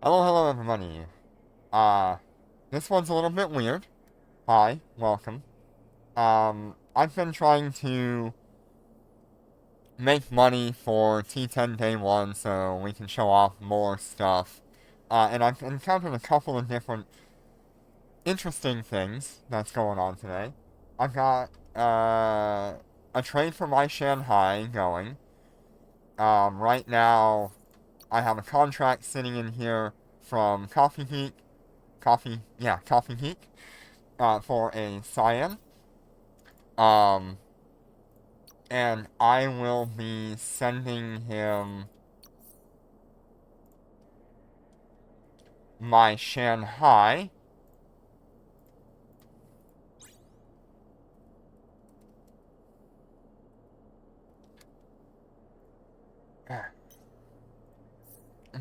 Hello, hello, everybody. Uh, this one's a little bit weird. Hi, welcome. I've been trying to make money for T10 Day 1 so we can show off more stuff. And I've encountered a couple of different interesting things that's going on today. I've got, a trade for my Shanghai going. Right now, I have a contract sitting in here from Coffee Geek, for a cyan. Um, and I will be sending him my Shanghai.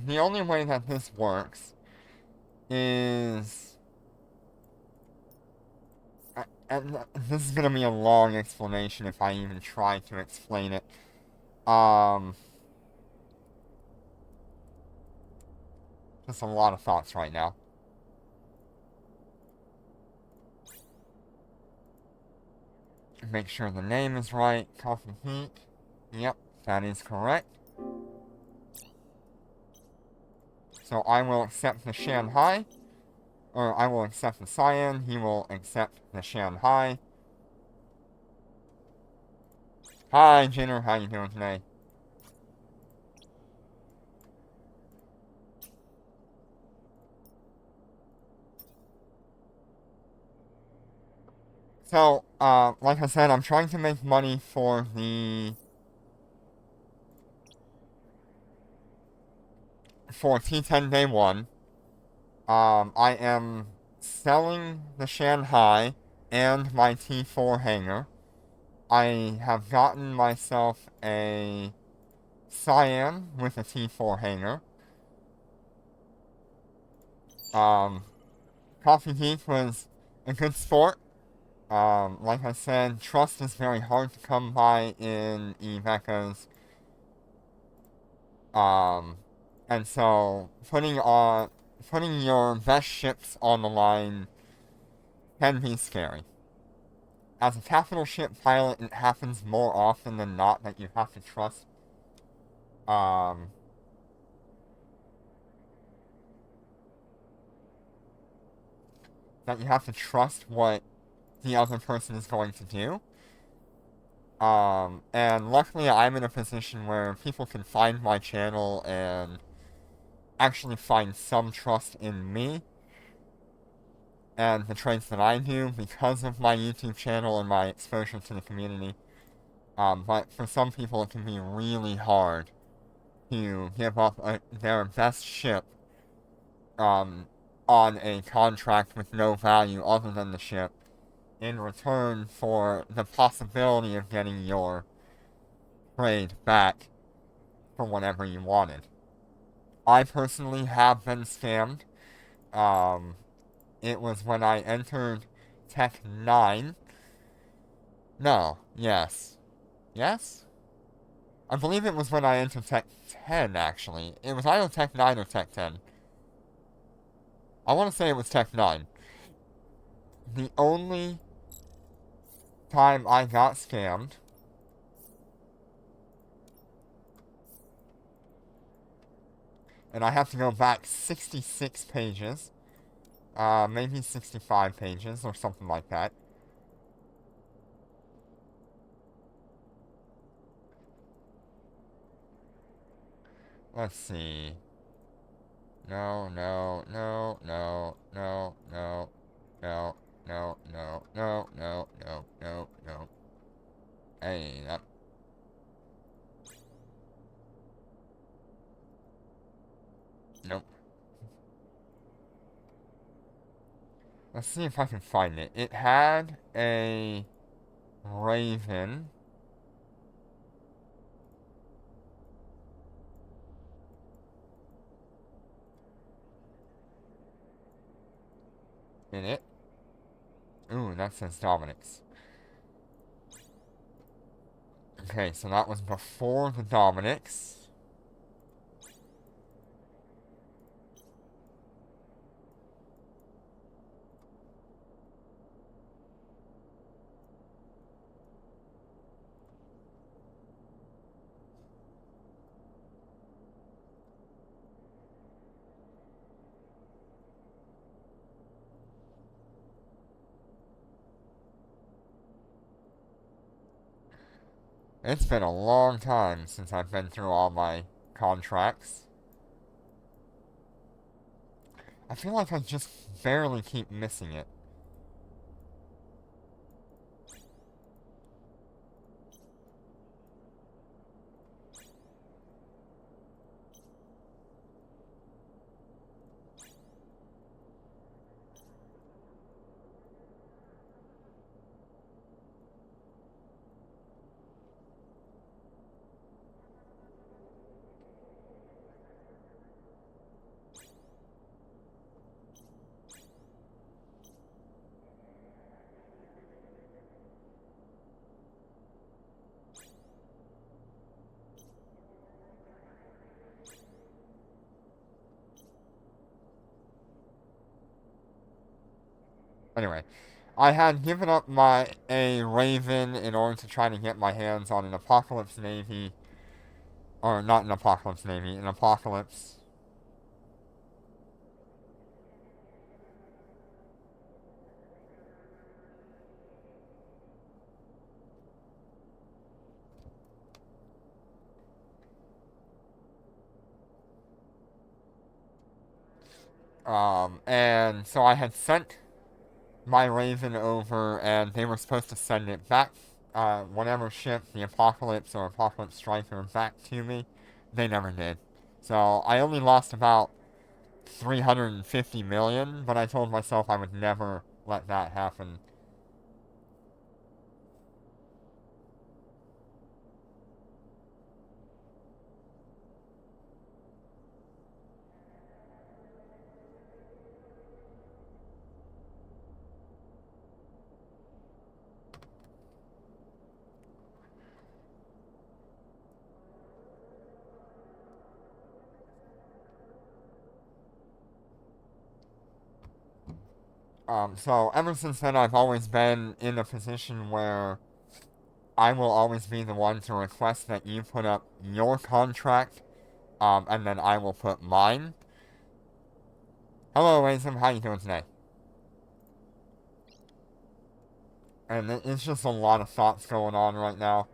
The only way that this works is. And this is gonna be a long explanation if I even try to explain it. Um, just a lot of thoughts right now. Make sure the name is right. Coffee Heat. Yep, that is correct. So I will accept the Shanghai. Or I will accept the cyan. He will accept the Shanghai. Hi, Jenner. How you doing today? So, like I said, I'm trying to make money for T10 Day 1. I am selling the Shanghai and my T4 hanger. I have gotten myself a cyan with a T4 hanger. Um, Coffee Geek was a good sport. Like I said, trust is very hard to come by in Eve Echoes. Um, and so putting your best ships on the line can be scary. As a capital ship pilot, it happens more often than not that you have to trust, um, what the other person is going to do. And luckily I'm in a position where people can find my channel and actually find some trust in me and the trades that I do because of my YouTube channel and my exposure to the community. But for some people, it can be really hard to give up their best ship um, on a contract with no value other than the ship in return for the possibility of getting your trade back for whatever you wanted. I personally have been scammed. Um, it was when I entered Tech 9. No, yes. Yes? I believe it was when I entered Tech 10, actually. It was either Tech 9 or Tech 10. I want to say it was Tech 9. The only time I got scammed, and I have to go back 66 pages, maybe 65 pages or something like that. Let's see. No, no, no, no, no, no, no, no, no, no, no, no, no, no. Hey, that. Nope. Let's see if I can find it. It had a raven in it. Ooh, that says Dominic's. Okay, so that was before the Dominic's. It's been a long time since I've been through all my contracts. I feel like I just barely keep missing it. Anyway, I had given up a Raven in order to try to get my hands on an Apocalypse Navy, or not an Apocalypse Navy, an Apocalypse. And so I had sent my Raven over, and they were supposed to send it back, whatever ship, the Apocalypse or Apocalypse Striker, back to me. They never did. So I only lost about 350 million, but I told myself I would never let that happen. So ever since then, I've always been in a position where I will always be the one to request that you put up your contract, and then I will put mine. Hello, Azim, how you doing today? And it's just a lot of thoughts going on right now.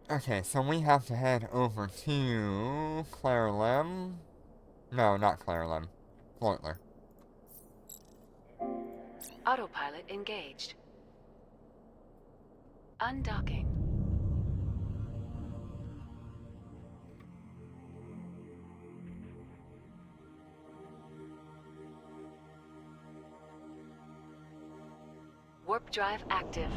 Okay, so we have to head over to Claire Lem. No, not Claire Lem. Floatler. Autopilot engaged. Undocking. Warp drive active.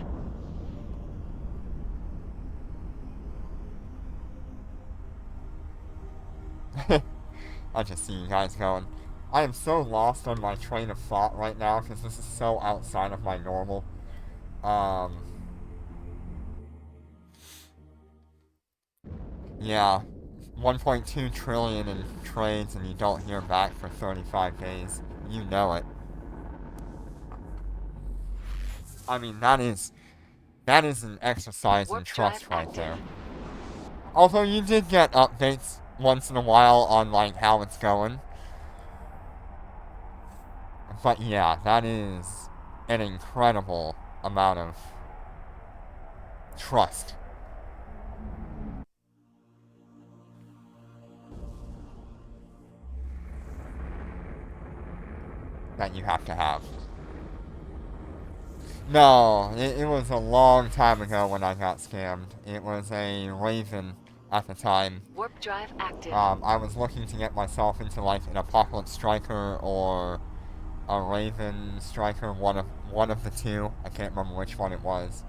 I just see you guys going. I am so lost on my train of thought right now because this is so outside of my normal. Yeah, 1.2 trillion in trades and you don't hear back for 35 days. You know it. I mean, that is an exercise in trust right there. Although you did get updates once in a while on like how it's going. But yeah, that is an incredible amount of trust. That you have to have. No, it was a long time ago when I got scammed. It was a Raven at the time. Warp drive active. I was looking to get myself into like an Apocalypse Striker or a Raven Striker, one of the two. I can't remember which one it was.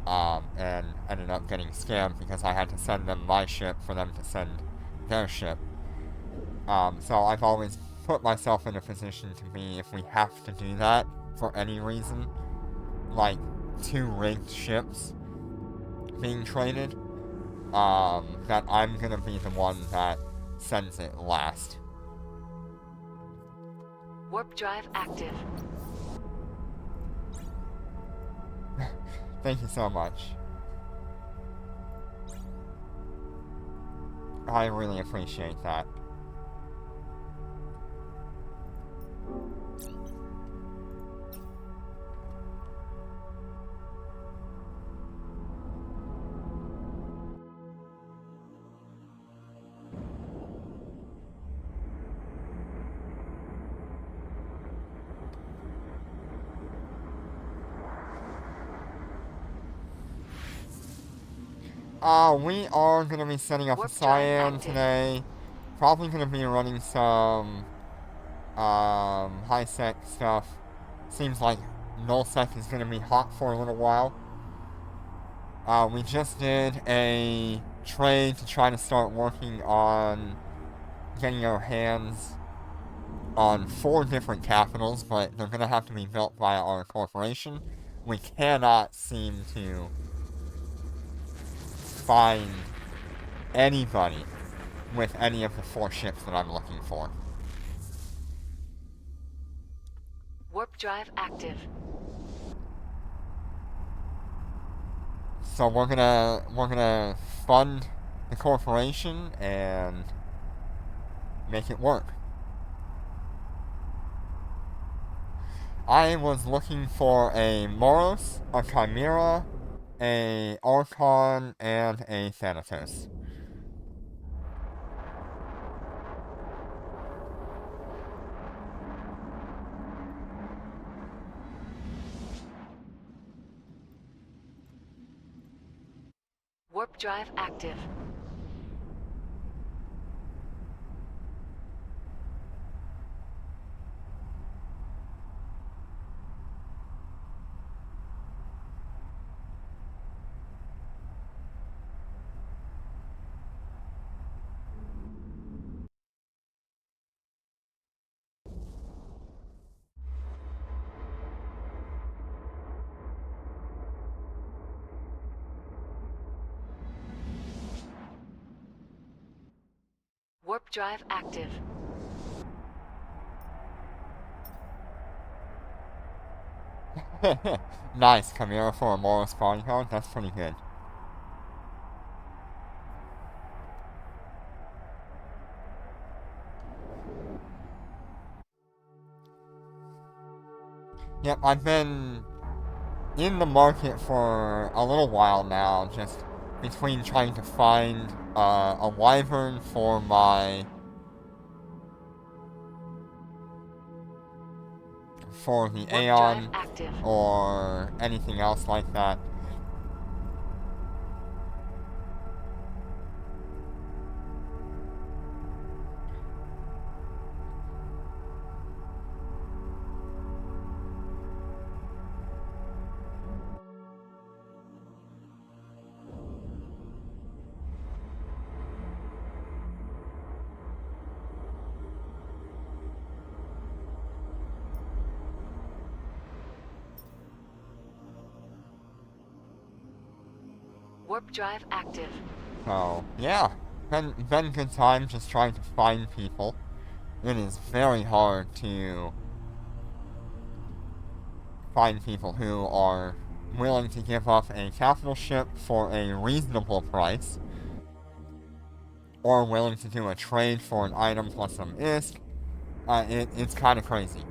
And ended up getting scammed because I had to send them my ship for them to send their ship. So I've always put myself in a position to be, if we have to do that for any reason, like 2 rigged ships being traded, that I'm gonna be the one that sends it last. Warp drive active. Thank you so much. I really appreciate that. We are going to be setting up a Warp drive cyan active. today. Probably going to be running some, high-sec stuff. Seems like null-sec is going to be hot for a little while. We just did a trade to try to start working on getting our hands on 4 different capitals, but they're going to have to be built by our corporation. We cannot seem to find anybody with any of the 4 ships that I'm looking for. Warp drive active. So we're gonna fund the corporation and make it work. I was looking for a Moros, a Chimera, a Archon, and a Thanatos. Warp drive active. Warp drive active. Nice, Chimera for a Moros bodyguard. That's pretty good. Yep, I've been in the market for a little while now, just between trying to find a wyvern for my for the Warp drive Aeon active. or anything else like that. Warp drive active. So yeah, been good time just trying to find people. It is very hard to find people who are willing to give up a capital ship for a reasonable price, or willing to do a trade for an item plus some ISK. It's kind of crazy.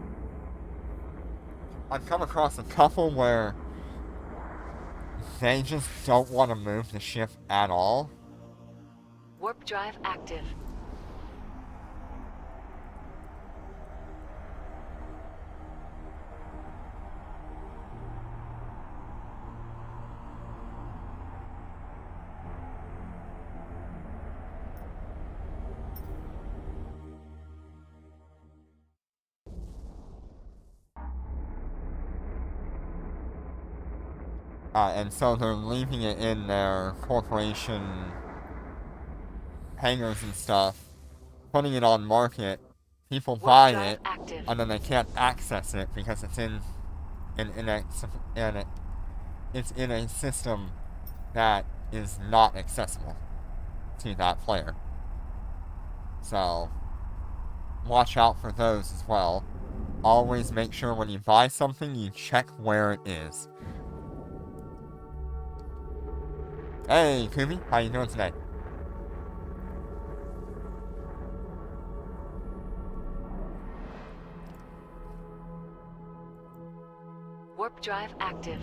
I've come across a couple where they just don't want to move the ship at all. Warp drive active. And so they're leaving it in their corporation hangars and stuff, putting it on market. People Warp buy drive it, active. and then they can't access it because it's it's in a system that is not accessible to that player. So watch out for those as well. Always make sure when you buy something you check where it is. Hey, Kumi, how you doing today? Warp drive active.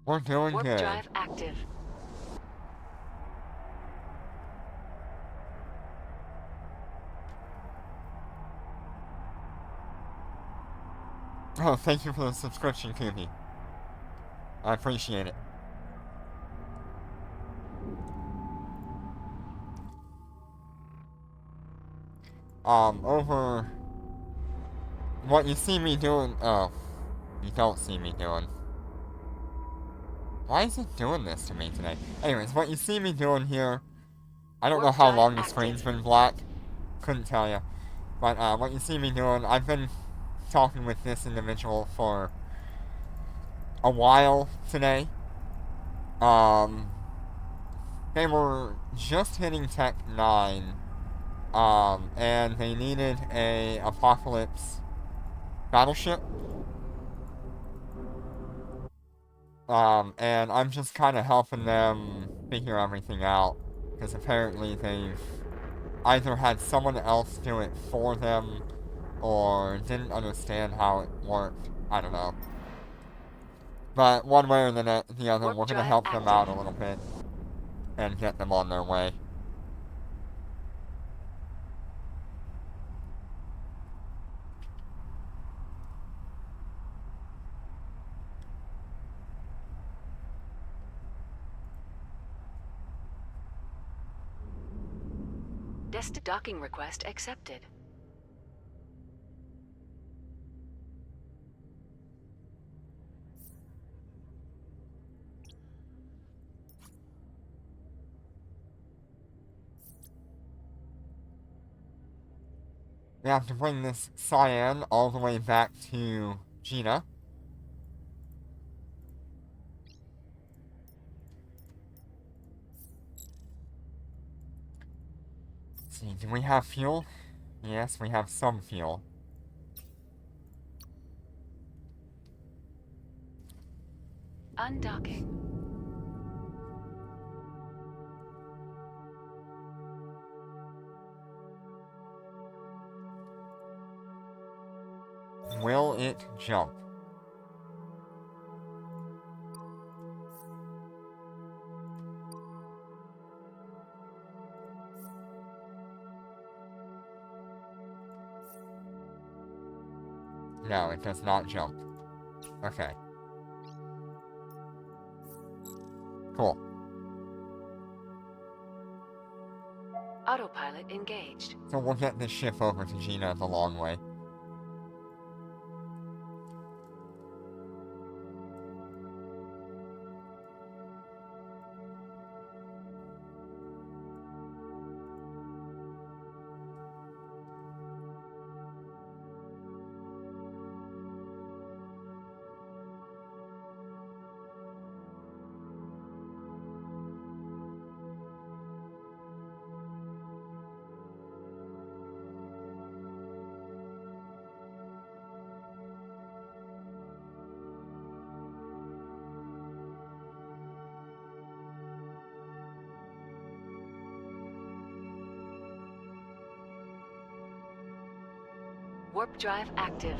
We're doing Warp good. drive active. Oh, thank you for the subscription, Kooky. I appreciate it. Over what you see me doing. Oh, you don't see me doing. Why is it doing this to me today? Anyways, what you see me doing here, I don't know Warp how drive long the active. screen's been black. Couldn't tell you. But what you see me doing, I've been talking with this individual for a while today. They were just hitting Tech 9, and they needed a Apocalypse battleship. And I'm just kind of helping them figure everything out, because apparently they've either had someone else do it for them, or didn't understand how it worked. I don't know. But one way or the other, Warp we're going to drive help them active. out a little bit, and get them on their way. Docking request accepted. We have to bring this Cyan all the way back to Gina. Let's see, do we have fuel? Yes, we have some fuel. Undocking. Will it jump? No, it does not jump. Okay. Cool. Autopilot engaged. So we'll get this ship over to Gina the long way. Warp drive active.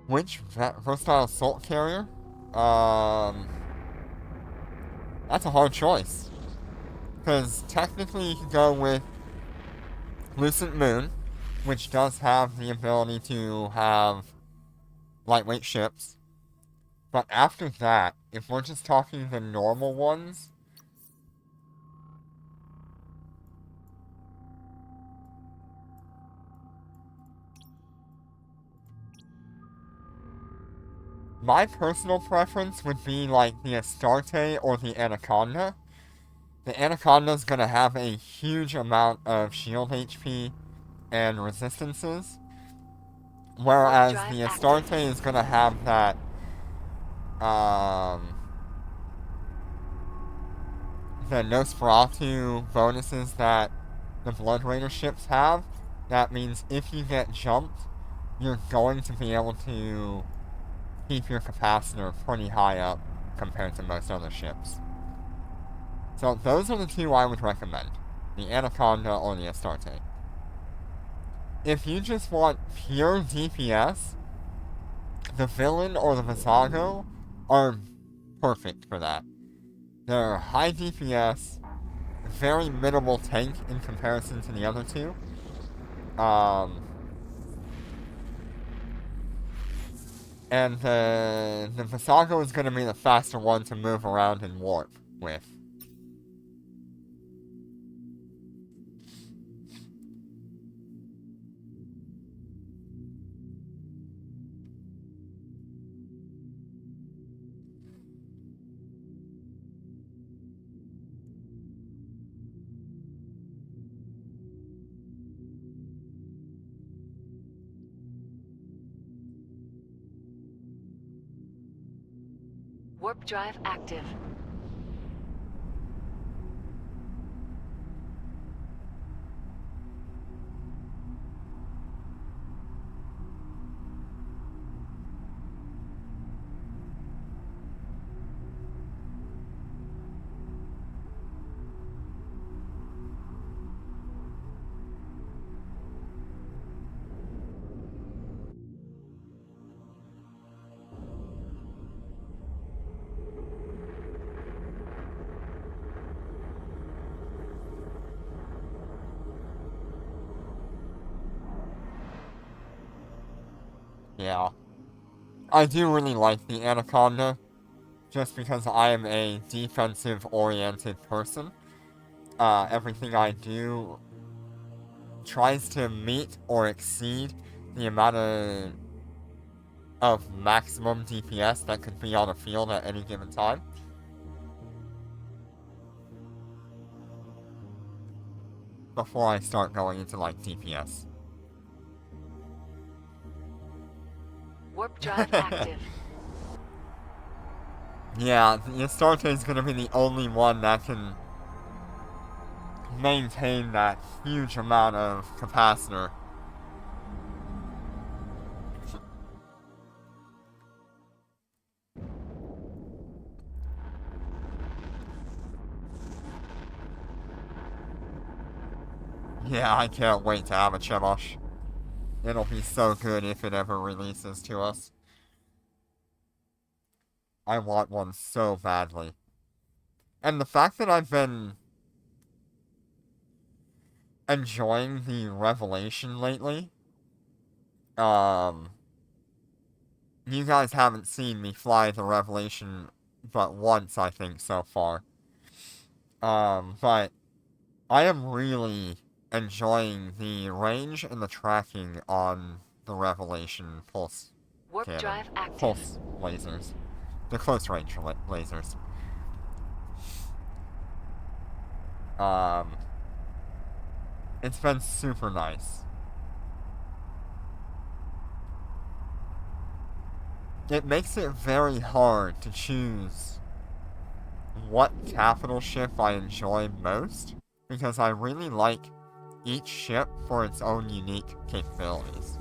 Which versatile assault carrier? That's a hard choice. Because technically you could go with Lucent Moon, which does have the ability to have lightweight ships. But after that, if we're just talking the normal ones, My personal preference would be like the Astarte or the Anaconda. The Anaconda's gonna have a huge amount of shield HP and resistances, Warp whereas drive the active. Astarte is gonna have that, the Nosferatu bonuses that the Blood Raider ships have. That means if you get jumped, you're going to be able to keep your capacitor pretty high up compared to most other ships. So those are the two I would recommend. The Anaconda or the Astarte. If you just want pure DPS, the Villain or the Visago are perfect for that. They're high DPS, very minimal tank in comparison to the other two. And the Visago is going to be the faster one to move around and warp with. Warp drive active. Yeah. I do really like the Anaconda, just because I am a defensive-oriented person. Everything I do tries to meet or exceed the amount of maximum DPS that could be on a field at any given time. Before I start going into, like, DPS. Warp drive active. Yeah, the Astarte is gonna be the only one that can maintain that huge amount of capacitor. Yeah, I can't wait to have a Chemosh. It'll be so good if it ever releases to us. I want one so badly. And the fact that I've been enjoying the Revelation lately, you guys haven't seen me fly the Revelation but once, I think, so far. But I am really enjoying the range and the tracking on the Revelation pulse Warp cannon. drive active. Pulse lasers. The close range lasers. It's been super nice. It makes it very hard to choose what capital ship I enjoy most, because I really like each ship for its own unique capabilities.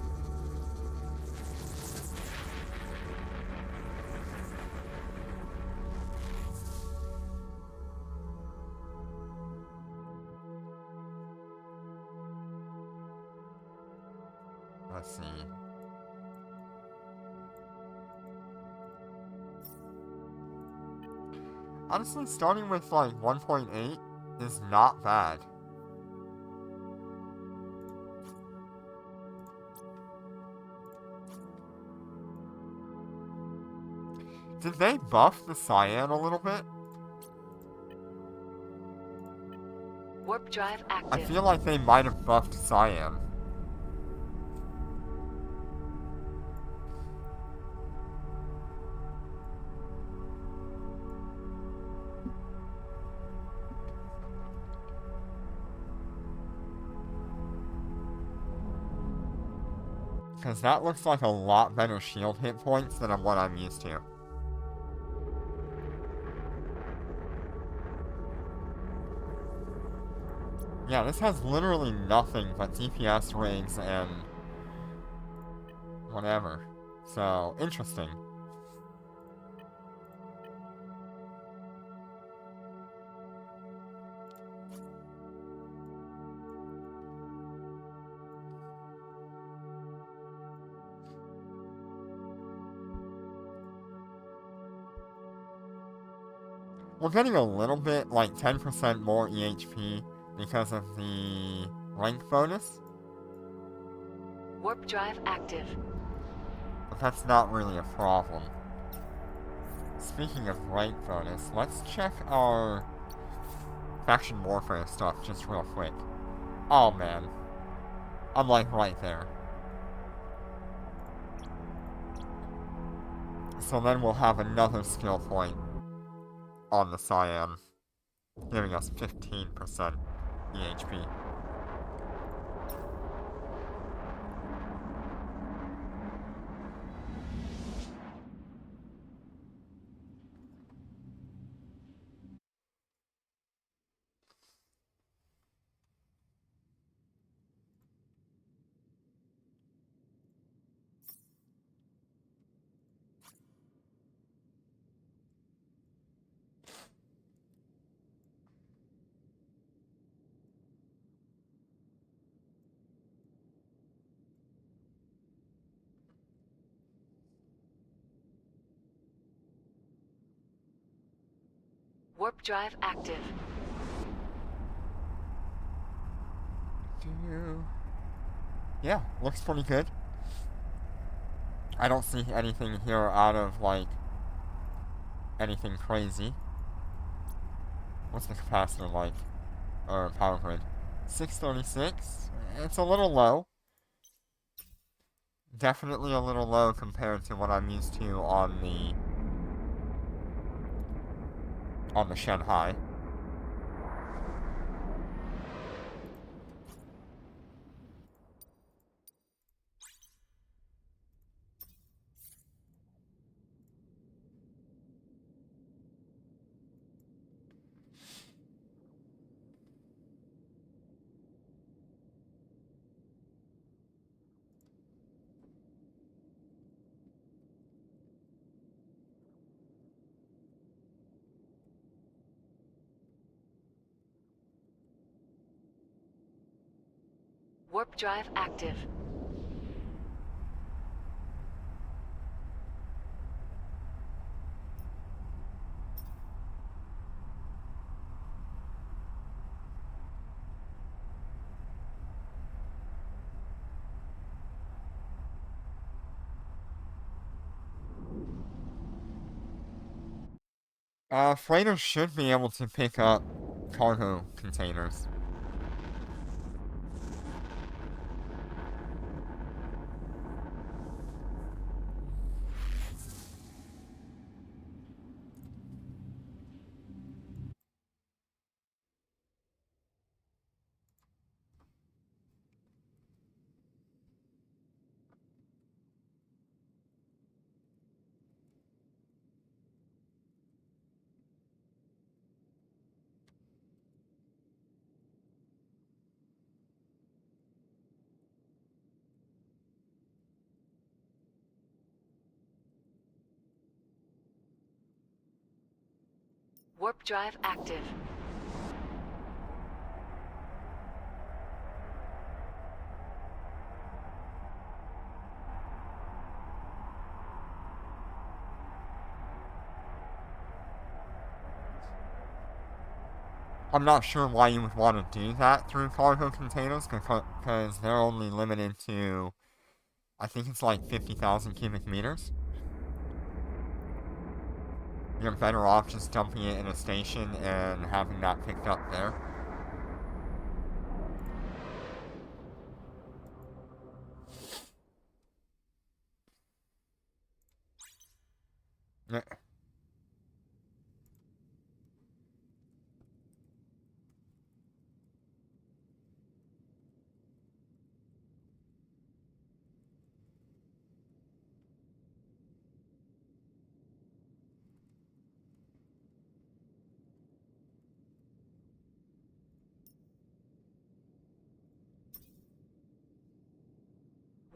Let's see. Honestly, starting with like 1.8 is not bad. Did they buff the cyan a little bit? Warp drive active. I feel like they might have buffed cyan. Because that looks like a lot better shield hit points than what I'm used to. Yeah, this has literally nothing but DPS rings and whatever. So, interesting. We're getting a little bit, like 10% more EHP because of the rank bonus, Warp drive active. but that's not really a problem. Speaking of rank bonus, let's check our faction warfare stuff just real quick. Oh man, I'm like right there. So then we'll have another skill point on the Cyan, giving us 15% EHP. Warp drive active. Yeah, looks pretty good. I don't see anything here out of, like, anything crazy. What's the capacitor like? Or power grid? 636? It's a little low. Definitely a little low compared to what I'm used to on the Shanghai. Warp drive active. Freighters should be able to pick up cargo containers. Warp drive active. I'm not sure why you would want to do that through cargo containers, because they're only limited to, I think it's like 50,000 cubic meters. You're better off just dumping it in a station and having that picked up there. Yeah.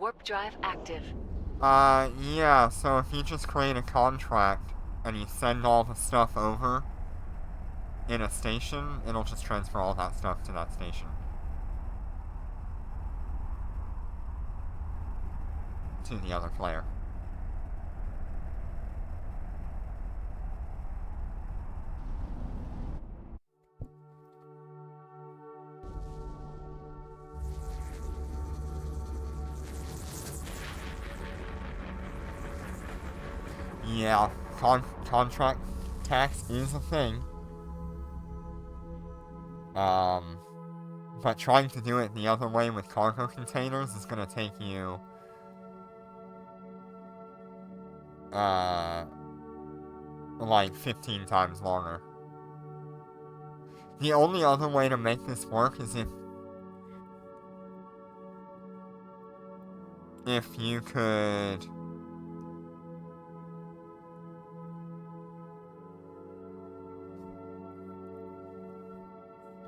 Warp drive active. Yeah, so if you just create a contract and you send all the stuff over in a station, it'll just transfer all that stuff to that station. To the other player. Yeah, contract tax is a thing. But trying to do it the other way with cargo containers is gonna take you, like 15 times longer. The only other way to make this work is if you could...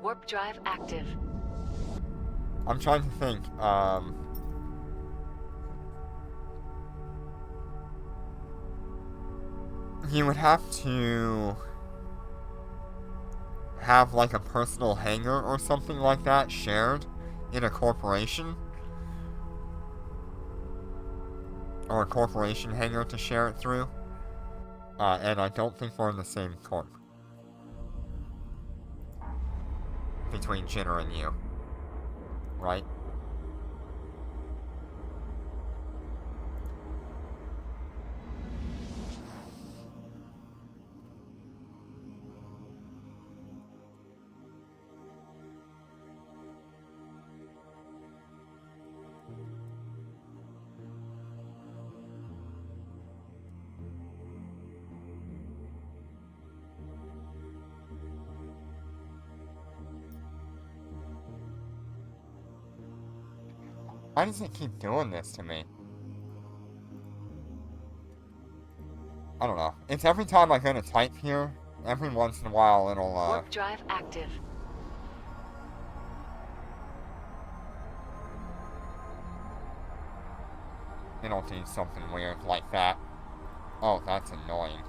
Warp drive active. I'm trying to think, you would have to have like a personal hangar or something like that shared in a corporation. Or a corporation hangar to share it through. And I don't think we're in the same corp. Between Jinner and you. Right? Why does it keep doing this to me? I don't know. It's every time I go to type here, every once in a while it'll, Warp drive active. it'll do something weird like that. Oh, that's annoying.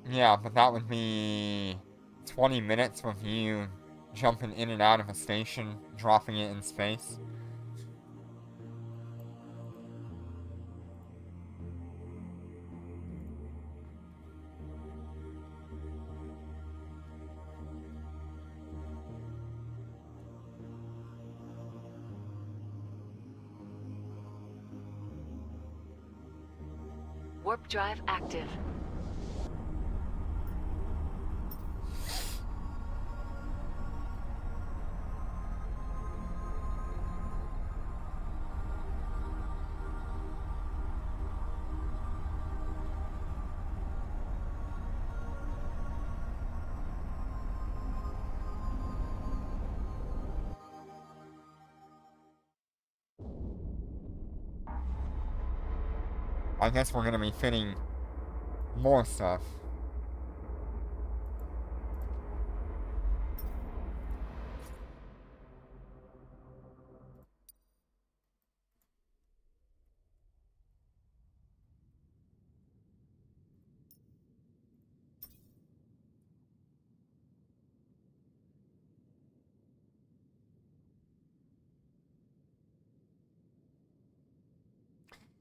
Yeah, but that would be 20 minutes with you jumping in and out of a station, dropping it in space. Warp drive active. I guess we're gonna be fitting more stuff.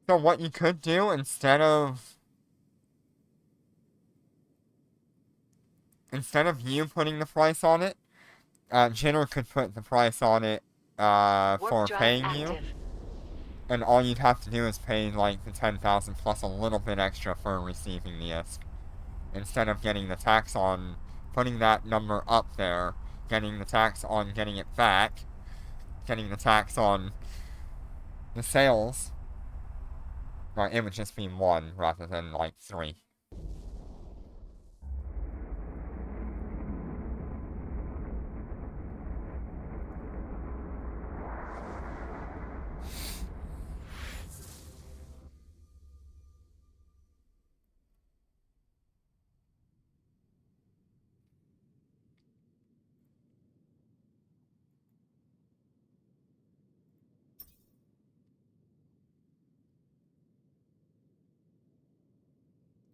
So what you could do instead of you putting the price on it, Jenner could put the price on it Warp for drive paying active. you, and all you'd have to do is pay like the 10,000 plus a little bit extra for receiving the ISK. Instead of getting the tax on putting that number up there, getting the tax on getting it back, getting the tax on the sales. Right, it would just be 1 rather than, like, 3.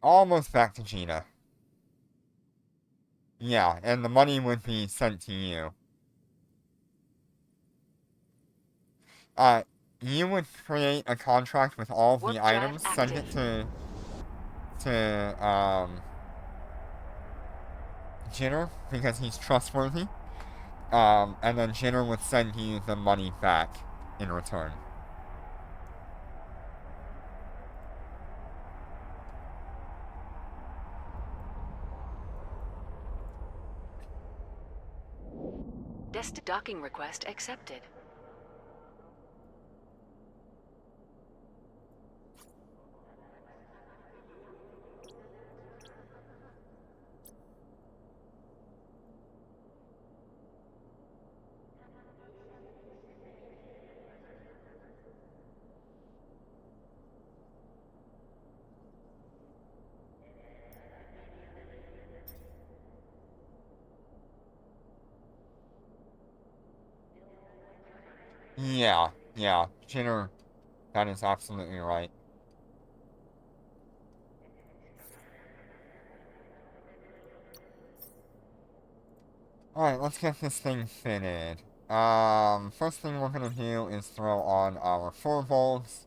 Almost back to Gina. Yeah, and the money would be sent to you. Uh, you would create a contract with all of the Warp drive items, send it active. to Jinner, because he's trustworthy. And then Jinner would send you the money back in return. Docking request accepted. Yeah, Jinner, that is absolutely right. Alright, let's get this thing fitted. First thing we're gonna do is throw on our 4 bulbs.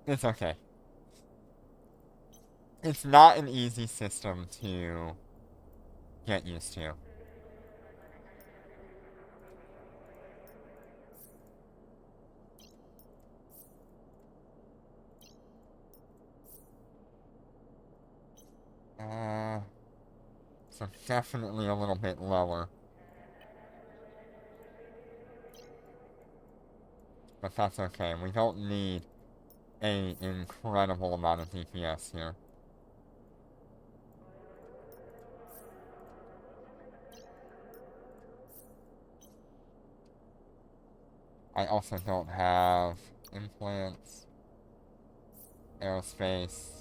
It's okay. It's not an easy system to get used to. So definitely a little bit lower. But that's okay. We don't need an incredible amount of DPS here. I also don't have implants, aerospace.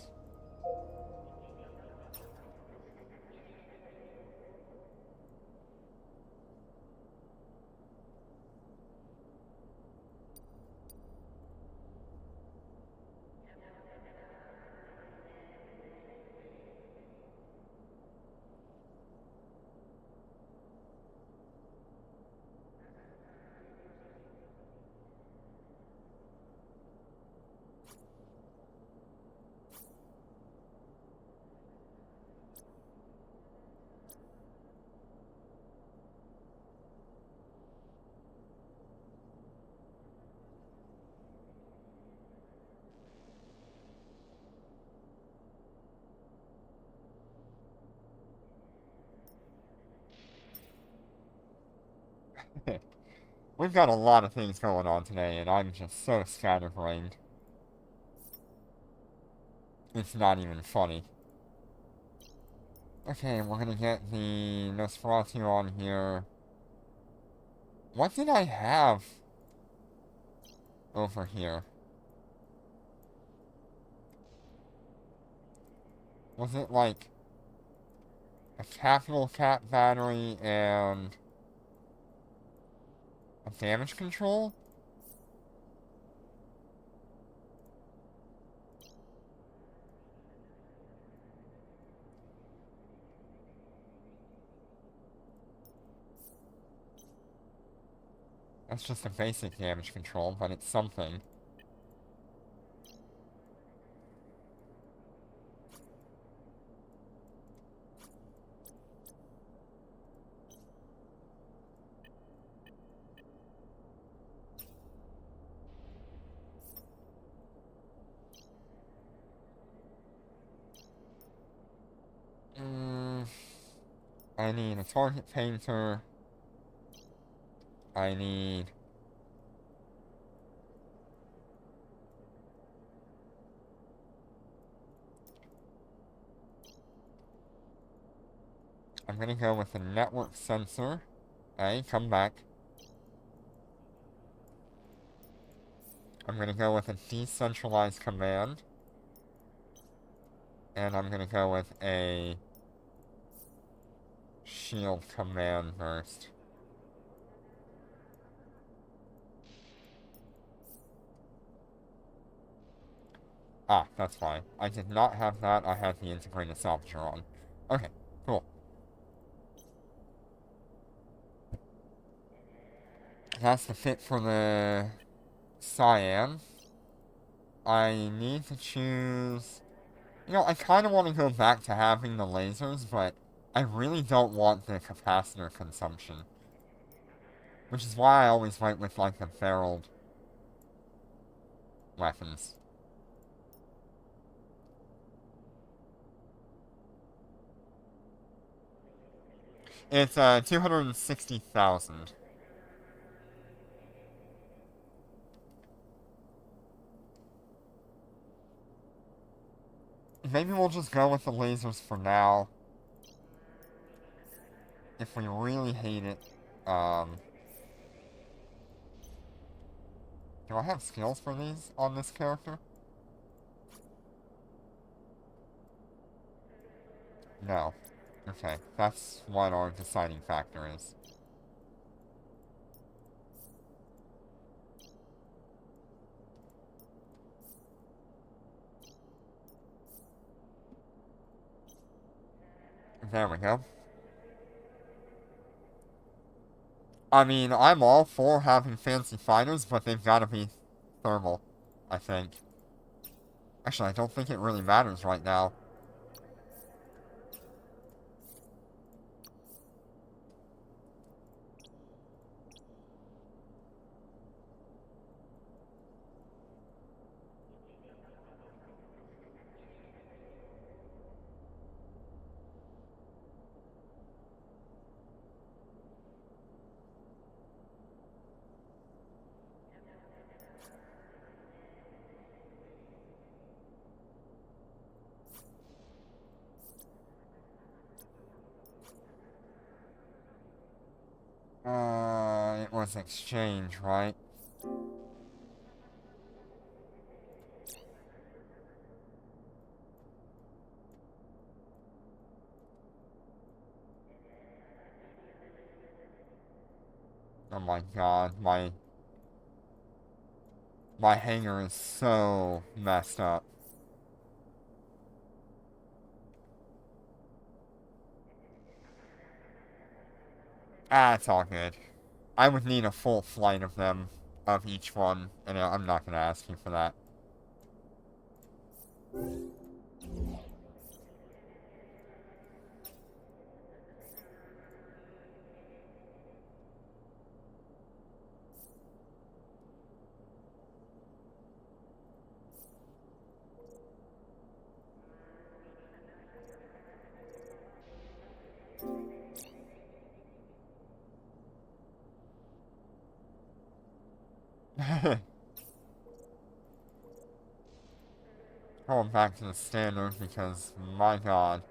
We've got a lot of things going on today, and I'm just so scatterbrained. It's not even funny. Okay, we're gonna get the Nosferatu on here. What did I have over here? Was it like a capital cap battery and a damage control? That's just a basic damage control, but it's something. Mm, I need a target painter. I need... I'm gonna go with a network sensor. Hey, come back. I'm gonna go with a decentralized command. And I'm gonna go with a shield command burst. Ah, that's fine. I did not have that. I had the integrated salvager on. Okay, cool. That's the fit for the cyan. I need to choose... You know, I kind of want to go back to having the lasers, but I really don't want the capacitor consumption. Which is why I always went with, like, the barreled weapons. It's, 260,000. Maybe we'll just go with the lasers for now. If we really hate it, do I have skills for these on this character? No. Okay, that's what our deciding factor is. There we go. I mean, I'm all for having fancy fighters, but they've got to be thermal, I think. Actually, I don't think it really matters right now. It was exchange, right? Oh my god, my hanger is so messed up. Ah, it's all good. I would need a full flight of them, of each one, and I'm not gonna ask you for that. Going back to the standard because, my god.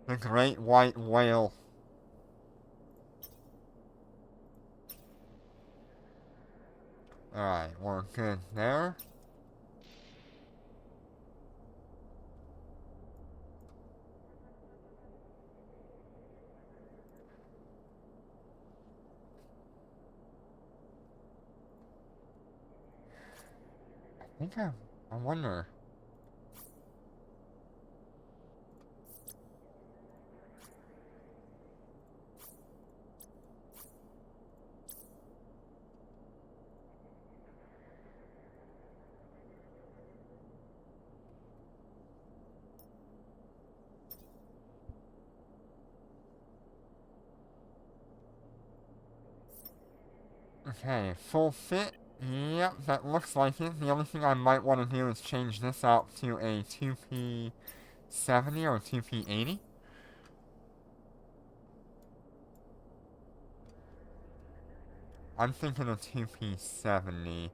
The great white whale. Alright, we're good there. I wonder. Okay, full fit. Yep, that looks like it. The only thing I might want to do is change this out to a 2P70 or 2P80. I'm thinking a 2P70.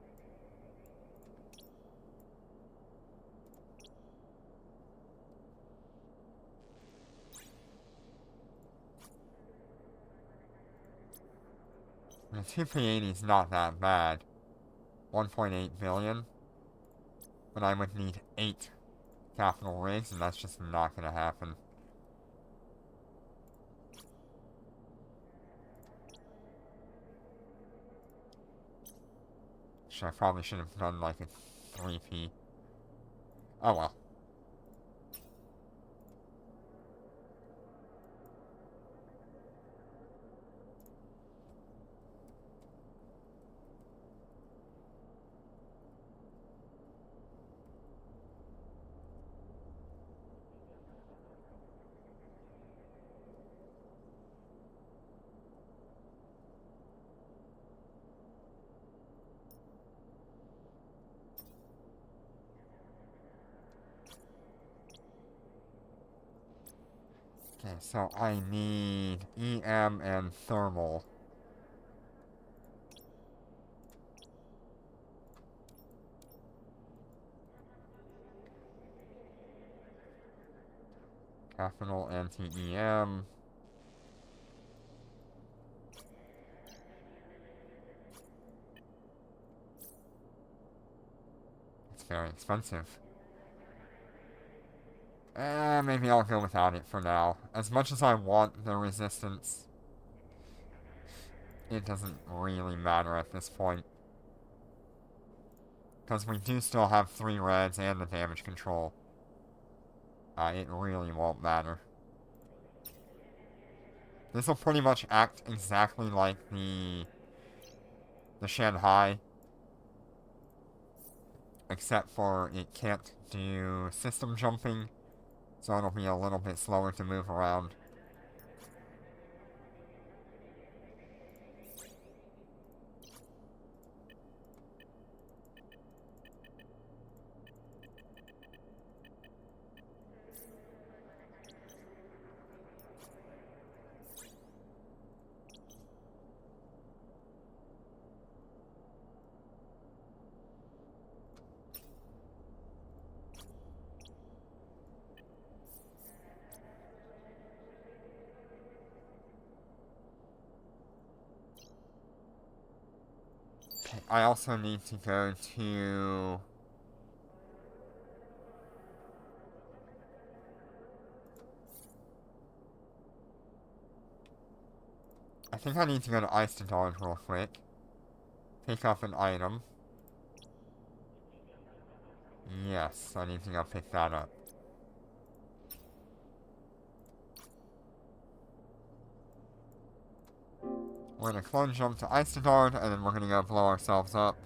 The 2P80 is not that bad. 1.8 billion. But I would need 8 capital rigs, and that's just not gonna happen. I probably should have done like a 3P. Oh well. Okay, so I need EM and thermal. Capital anti-EM. It's very expensive. Maybe I'll go without it for now. As much as I want the resistance, it doesn't really matter at this point. Because we do still have 3 reds and the damage control. It really won't matter. This will pretty much act exactly like the Shanghai. Except for it can't do system jumping. So it'll be a little bit slower to move around. Okay, I also need to go to... I think I need to go to Eistendard real quick. Pick up an item. Yes, I need to go pick that up. We're gonna clone jump to Eistendard, and then we're gonna go blow ourselves up.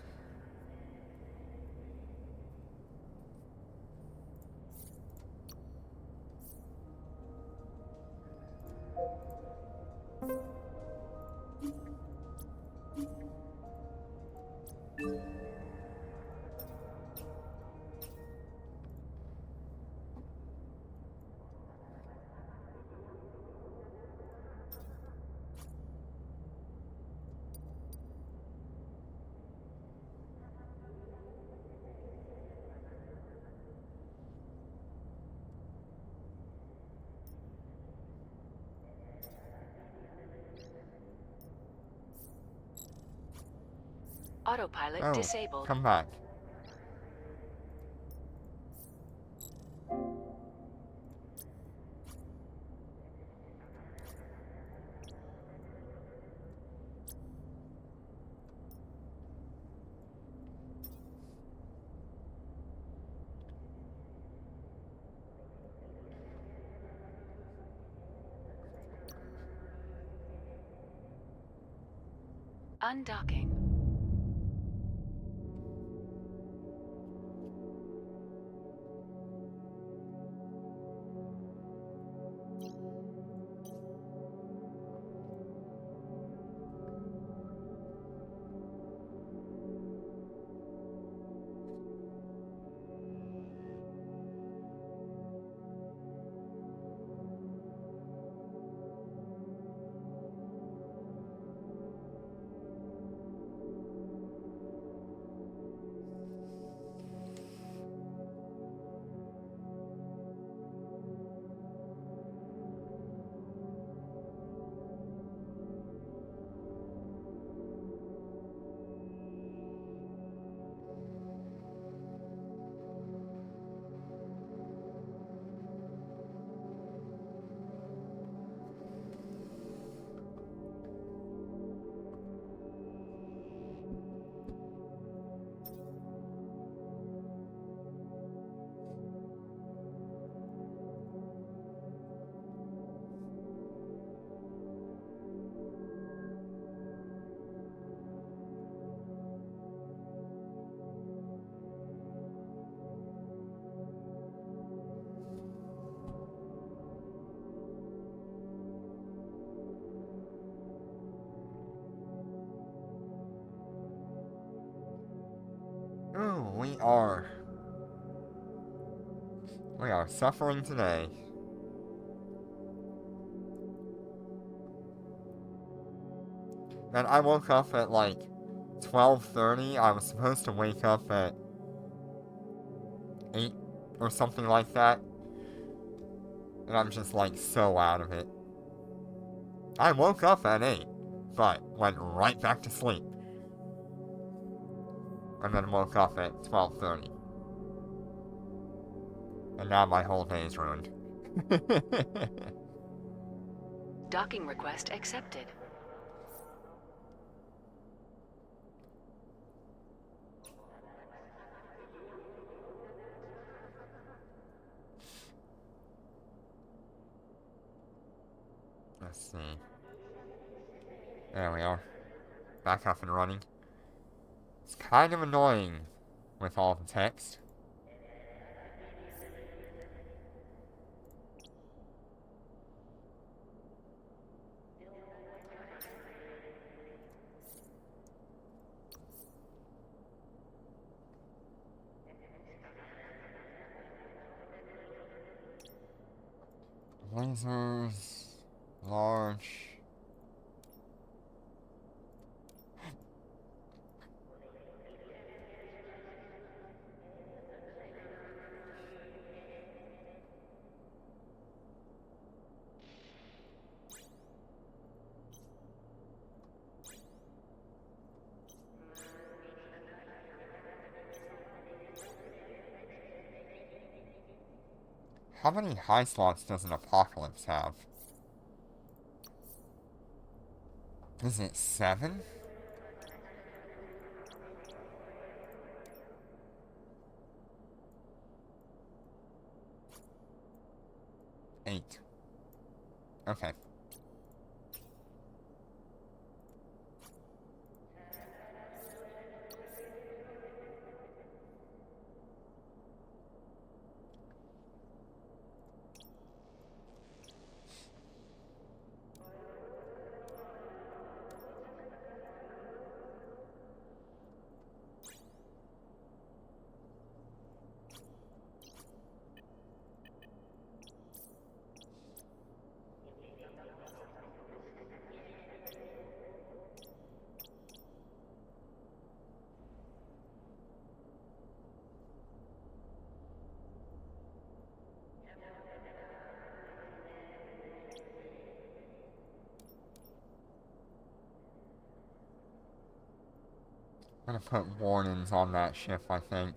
Autopilot Oh, disabled. come back. Undocking. Ooh, we are suffering today. And I woke up at like 12:30. I was supposed to wake up at 8 or something like that. And I'm just like so out of it. I woke up at 8, but went right back to sleep. And then woke up at 12:30. And now my whole day is ruined. Docking request accepted. Let's see. There we are. Back up and running. It's kind of annoying with all the text. Lasers. Large. How many high slots does an apocalypse have? Is it 7? Eight. Okay. I'm gonna put warnings on that ship, I think.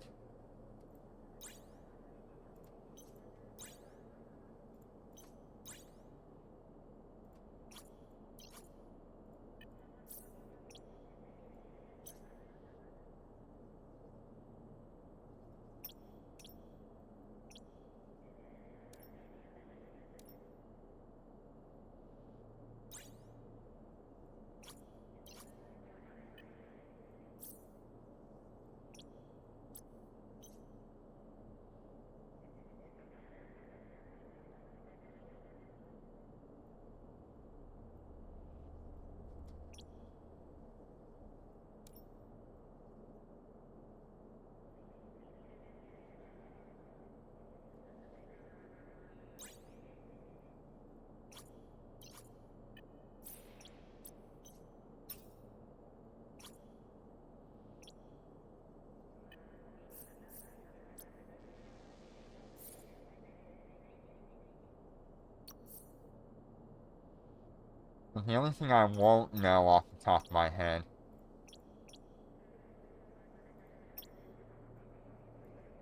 But the only thing I won't know off the top of my head,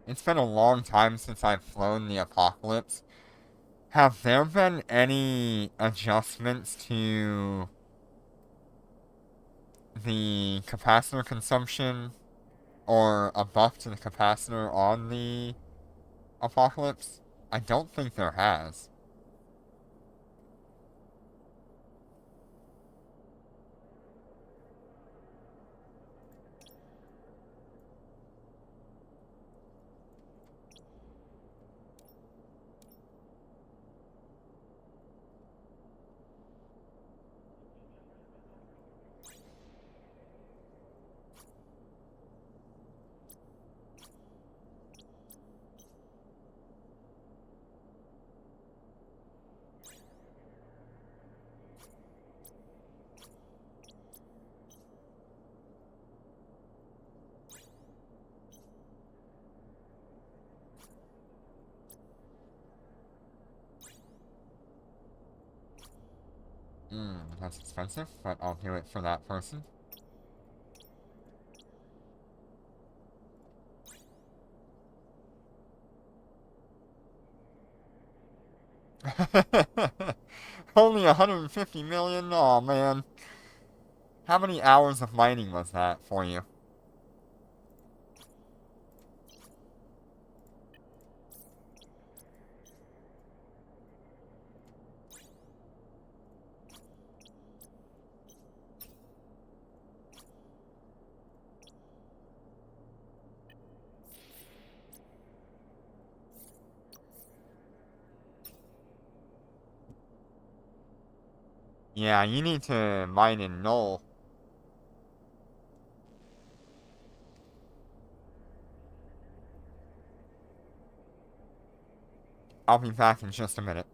it's been a long time since I've flown the Apocalypse. Have there been any adjustments to the capacitor consumption or a buff to the capacitor on the Apocalypse? I don't think there has. That's expensive, but I'll do it for that person. Only 150 million? Aw, man. How many hours of mining was that for you? Yeah, you need to mine in Null. I'll be back in just a minute.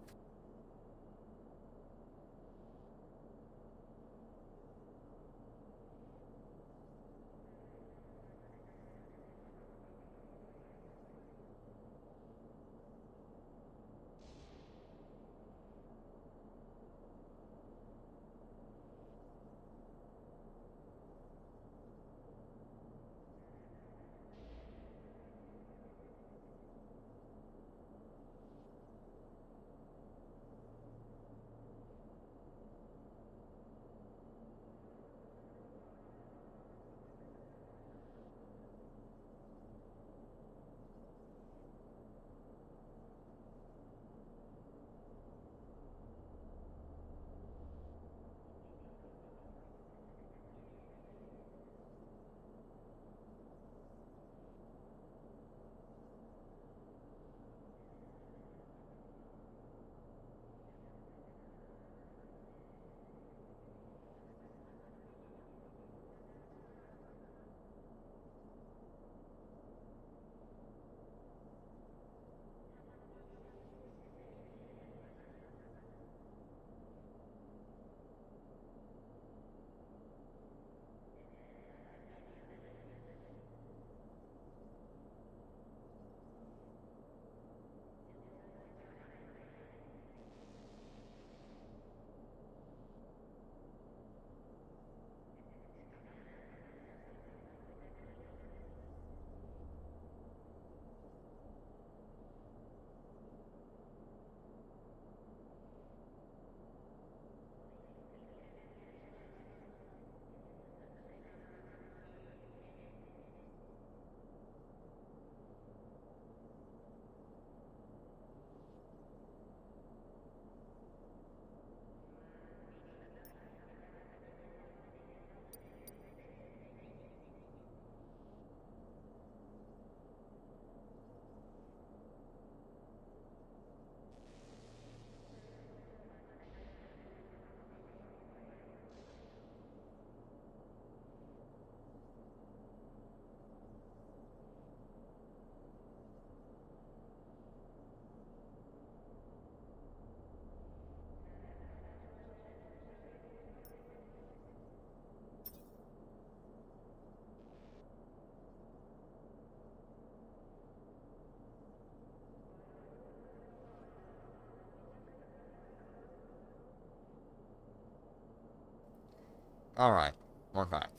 Alright, we're back.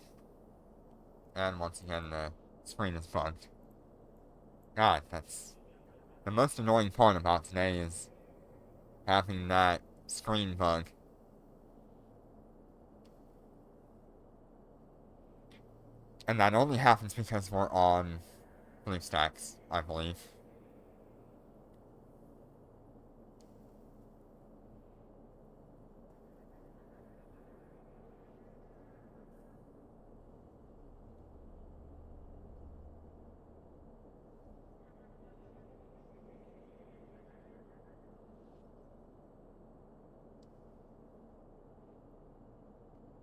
And once again, the screen is bugged. God, that's... The most annoying part about today is having that screen bug. And that only happens because we're on BlueStacks, I believe.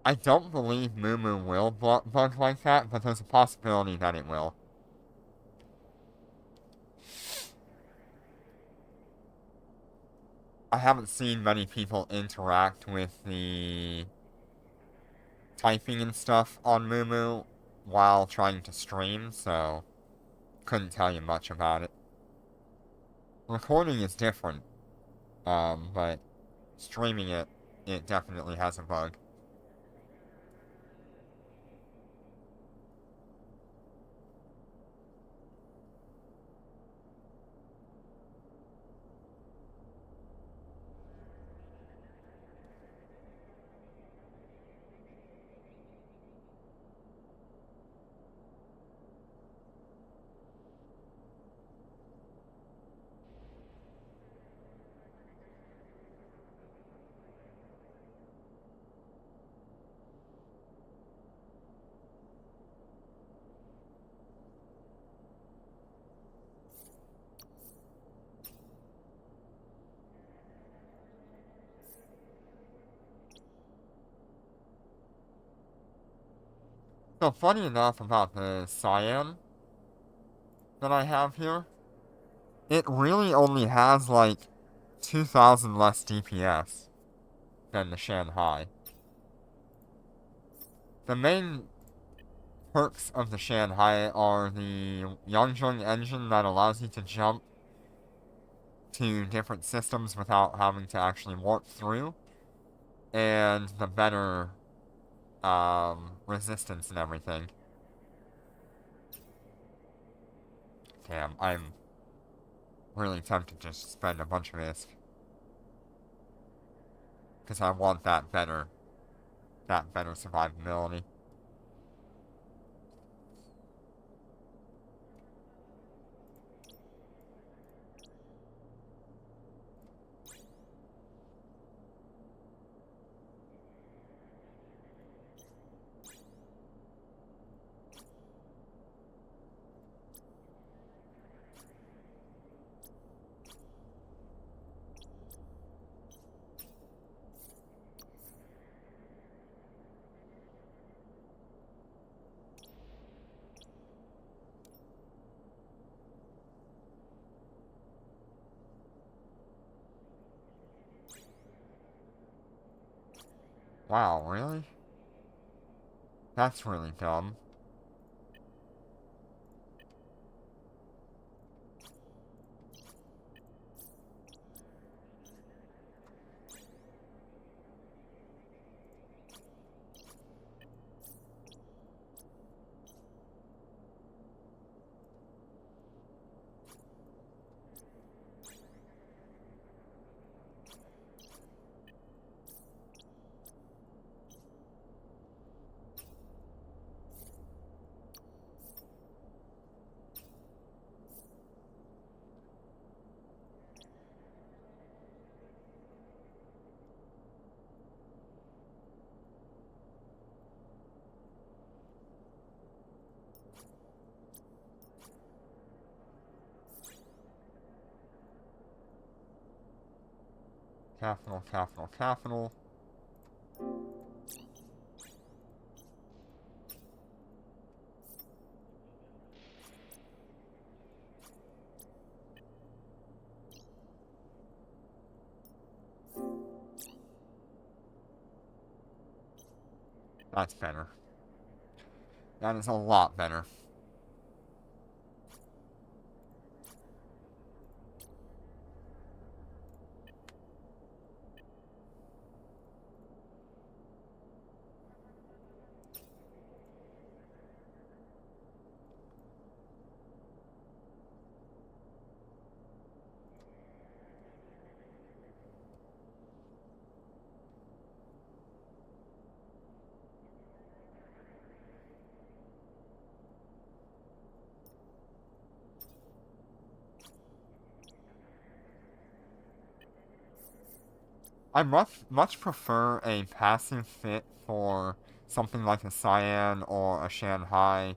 I don't believe Moo will bug like that, but there's a possibility that it will. I haven't seen many people interact with the typing and stuff on Moo while trying to stream, so couldn't tell you much about it. Recording is different, but streaming it definitely has a bug. So funny enough about the cyan that I have here, it really only has like 2,000 less DPS than the Shanghai. The main perks of the Shanghai are the Yangzheng engine that allows you to jump to different systems without having to actually warp through, and the better resistance and everything. Damn, I'm really tempted to just spend a bunch of ISK. Because I want that better survivability. Wow, really? That's really dumb. Capital, capital, capital. That's better. That is a lot better. I much prefer a passive fit for something like a Cyan or a Shanghai,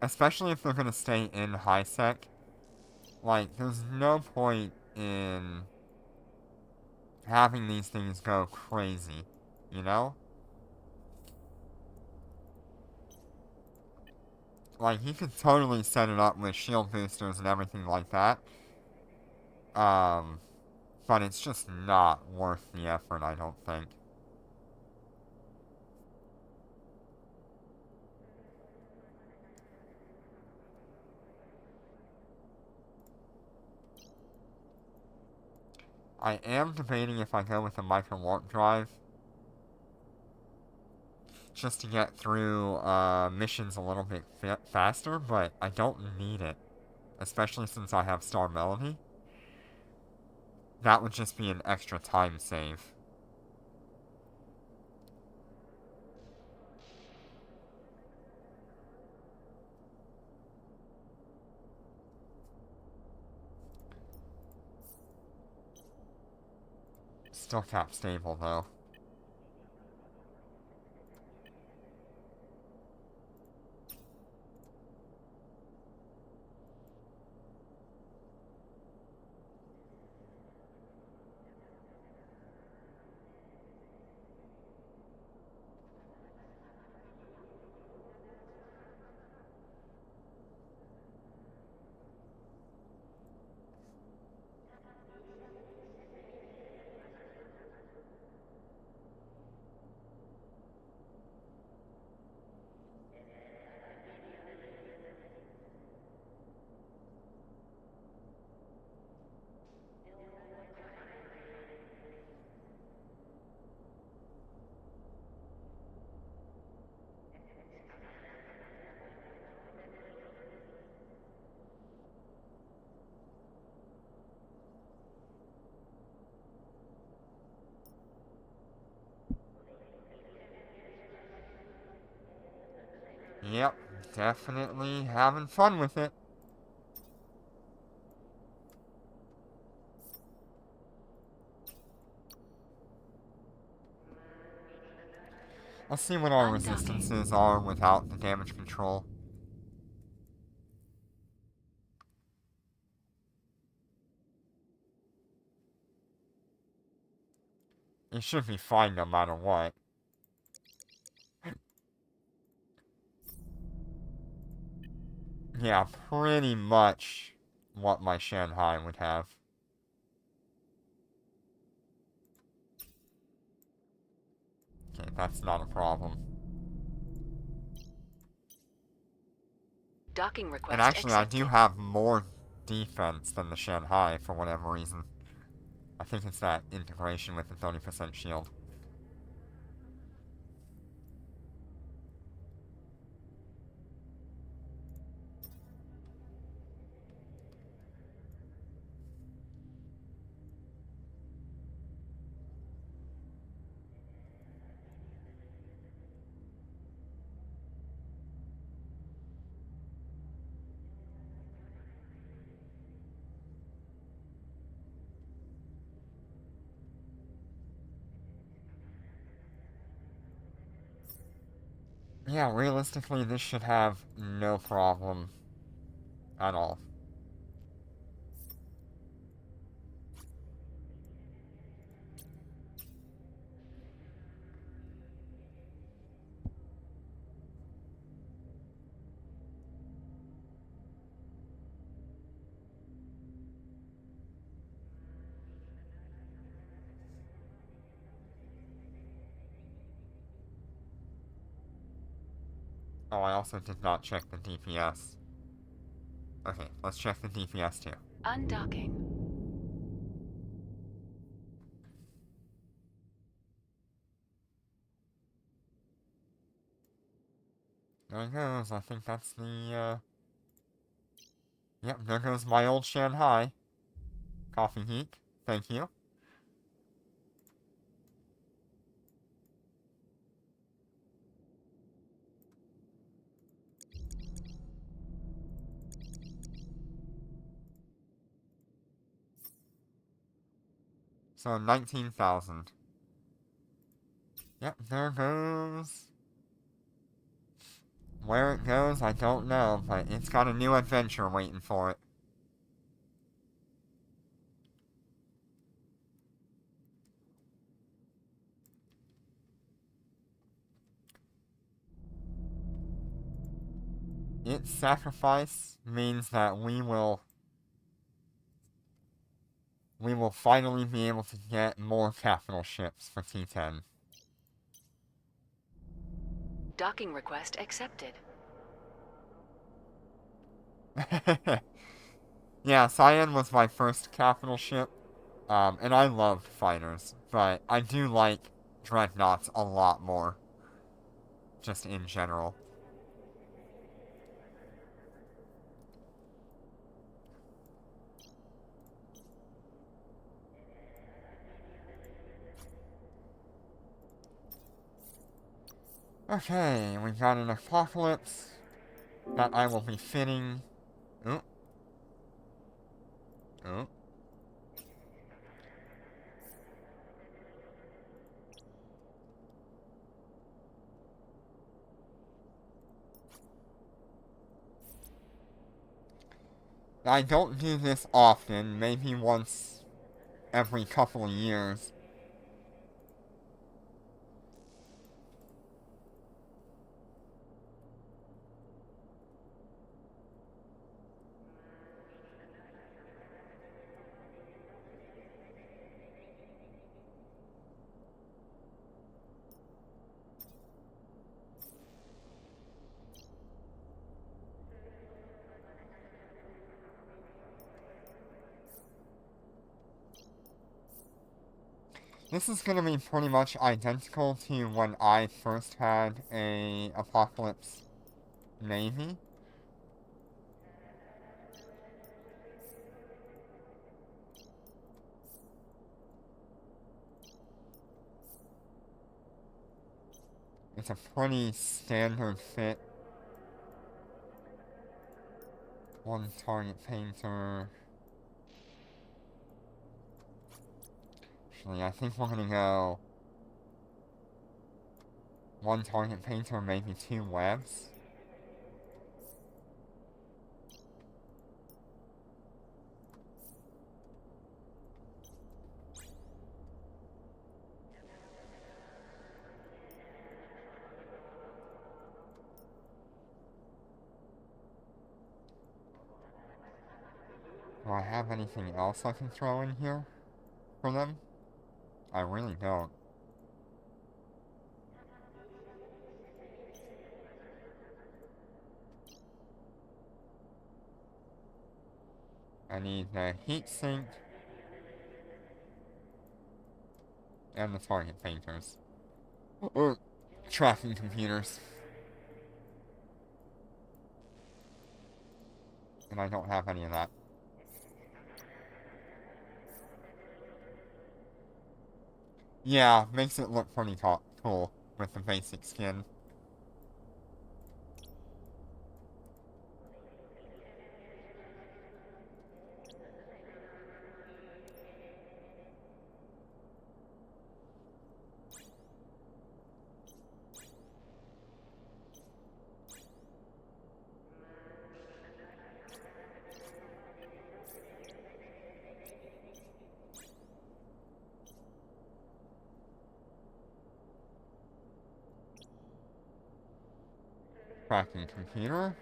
especially if they're gonna stay in high sec. Like, there's no point in having these things go crazy, you know? Like, you could totally set it up with shield boosters and everything like that. Um, but it's just not worth the effort, I don't think. I am debating if I go with a micro warp drive, just to get through missions a little bit faster, but I don't need it, especially since I have Star Melody. That would just be an extra time save. Still cap stable though. Yep, definitely having fun with it. Let's see what our resistances are without the damage control. It should be fine no matter what. Yeah, pretty much what my Shanghai would have. Okay, that's not a problem. Docking request And actually, accepted. I do have more defense than the Shanghai for whatever reason. I think it's that integration with the 30% shield. Yeah, realistically, this should have no problem at all. Oh, I also did not check the DPS. Okay, let's check the DPS too. Undocking. There it goes. I think that's the, Yep, there goes my old Shanghai. Coffee heat. Thank you. So 19,000. Yep, there goes. Where it goes, I don't know, but it's got a new adventure waiting for it. Its sacrifice means that we will finally be able to get more capital ships for T10. Docking request accepted. Yeah, Cyan was my first capital ship, and I loved fighters, but I do like dreadnoughts a lot more, just in general. Okay, we got an apocalypse that I will be fitting. Oh, oh. I don't do this often, maybe once every couple of years. This is gonna be pretty much identical to when I first had a Apocalypse Navy. It's a pretty standard fit. One target painter. Actually, I think we're gonna go one target painter, maybe two webs. Do I have anything else I can throw in here for them? I really don't. I need the heat sink and the target painters. Or tracking computers. And I don't have any of that. Yeah, makes it look pretty cool with the basic skin. Tracking computer.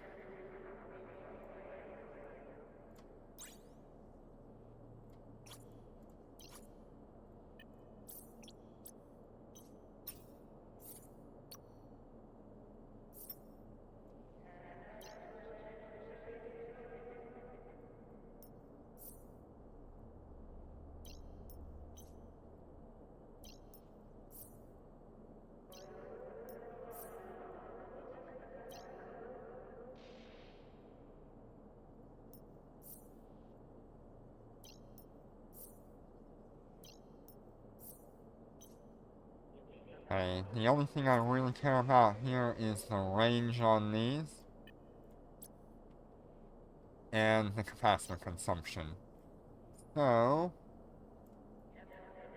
Okay, the only thing I really care about here is the range on these. And the capacitor consumption. So,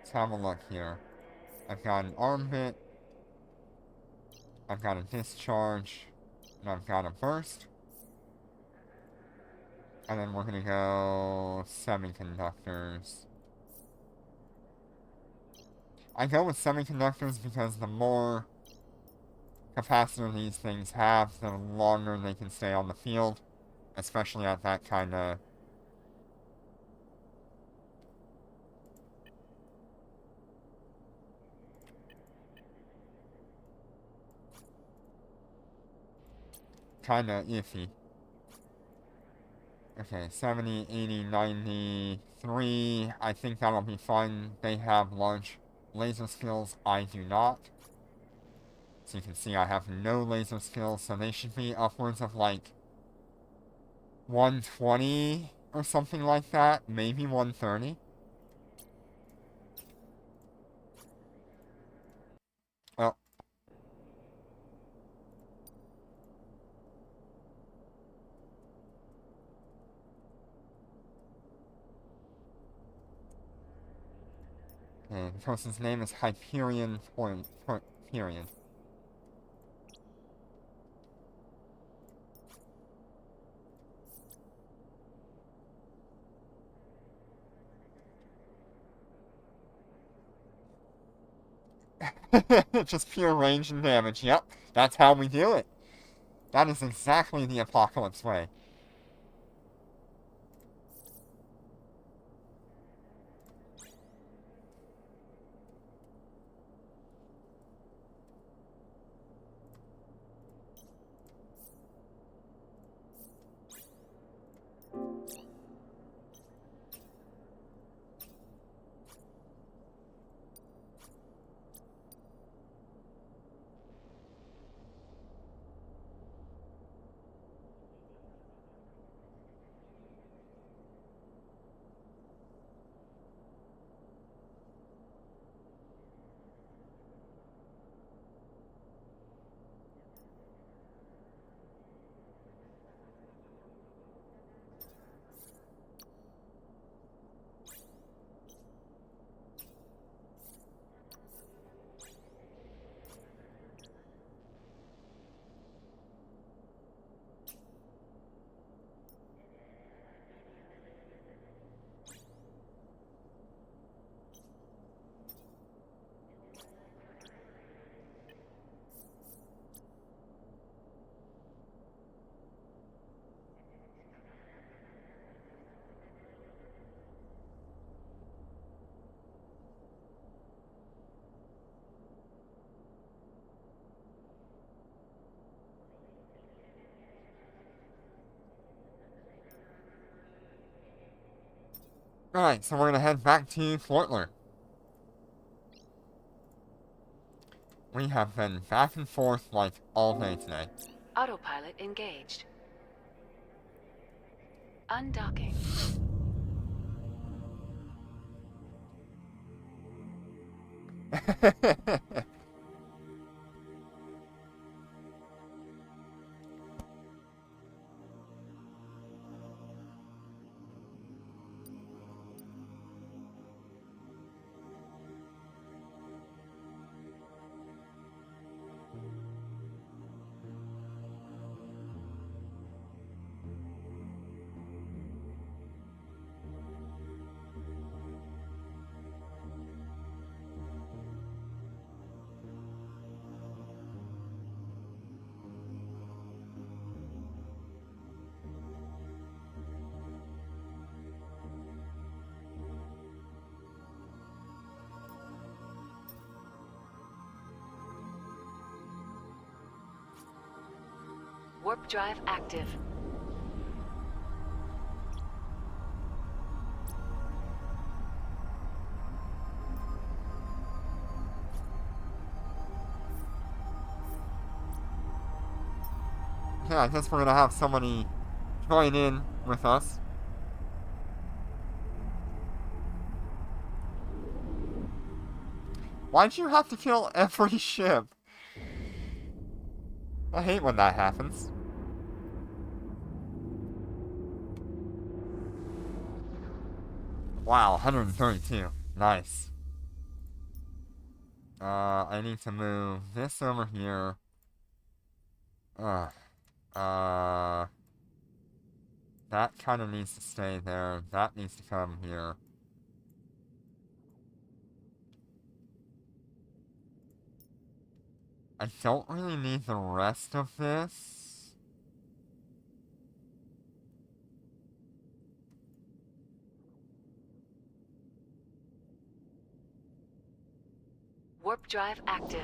let's have a look here. I've got an arm bit, I've got a discharge, and I've got a burst. And then we're gonna go semiconductors. I go with semiconductors because the more capacitor these things have, the longer they can stay on the field, especially at that kind of iffy. Okay, 70, 80, 93. I think that'll be fine. They have large laser skills. I do not. So you can see I have no laser skills, so they should be upwards of like 120 or something like that. Maybe 130. Well, okay, the person's name is Hyperion Period. Just pure range and damage. Yep, that's how we do it. That is exactly the Apocalypse way. Alright, so we're gonna head back to Fortler. We have been back and forth like all day today. Autopilot engaged. Undocking. Warp drive active. Yeah, I guess we're gonna have somebody join in with us. Why'd you have to kill every ship? I hate when that happens. Wow, 132. Nice. I need to move this over here. That kind of needs to stay there. That needs to come here. I don't really need the rest of this. Warp drive active.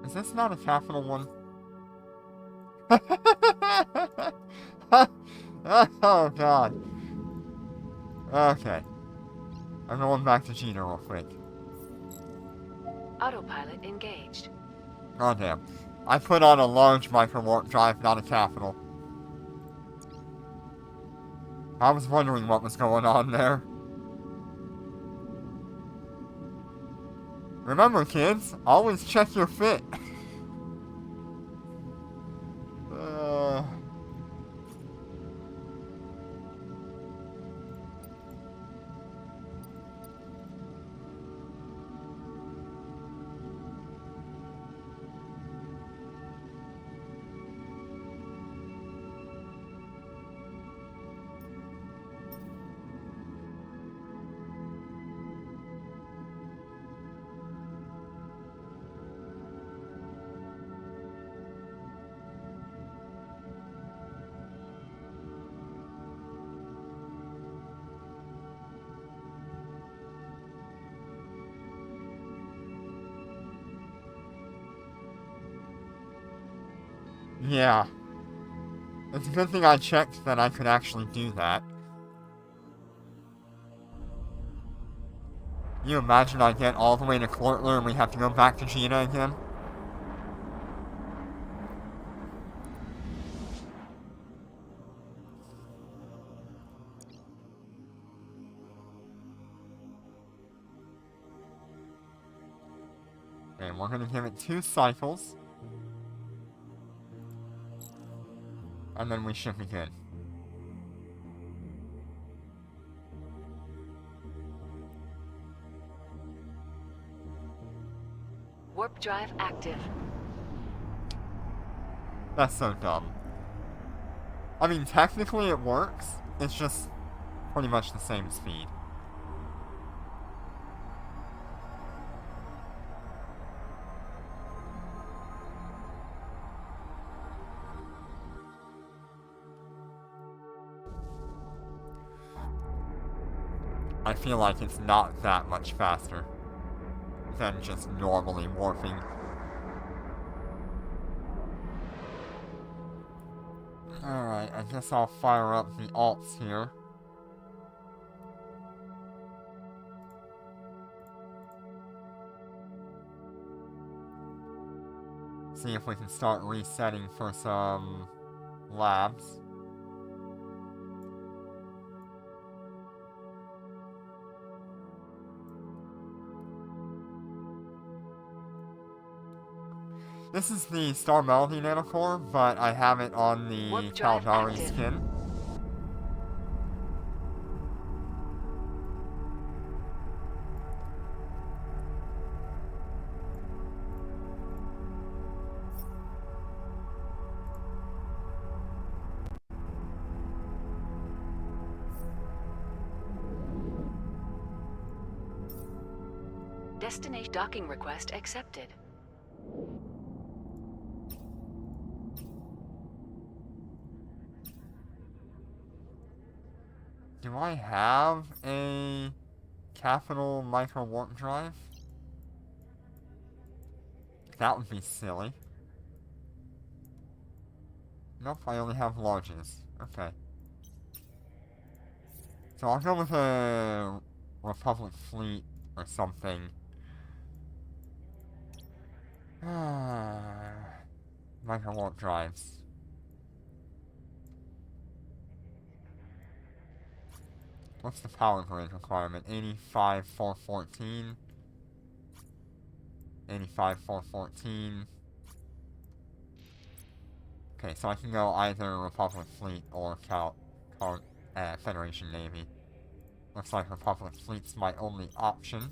Is this not a capital one? Oh god. Okay. I'm going back to Gina real quick. Autopilot engaged. Oh damn. I put on a large micro warp drive, not a capital. I was wondering what was going on there. Remember, kids, always check your fit. Yeah. It's a good thing I checked that I could actually do that. You imagine I get all the way to Clortler and we have to go back to Gina again? And we're gonna give it 2 cycles. And then we should be good. Warp drive active. That's so dumb. I mean, technically it works. It's just pretty much the same speed. I feel like it's not that much faster than just normally warping. Alright, I guess I'll fire up the alts here. See if we can start resetting for some labs. This is the Star Melody nanocore, but I have it on the Warp drive Caldari active. skin. Destination docking request accepted. Do I have a capital micro warp drive? That would be silly. Nope, I only have larges. Okay. So I'll go with a Republic fleet or something. Micro warp drives. What's the power grid requirement? 85, 414. 85, 414. Okay, so I can go either Republic Fleet or Federation Navy. Looks like Republic Fleet's my only option.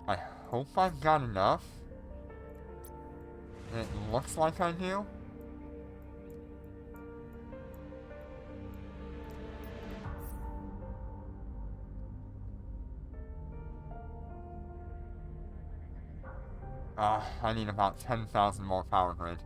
I hope I've got enough. It looks like I do. I need about 10,000 more power grid.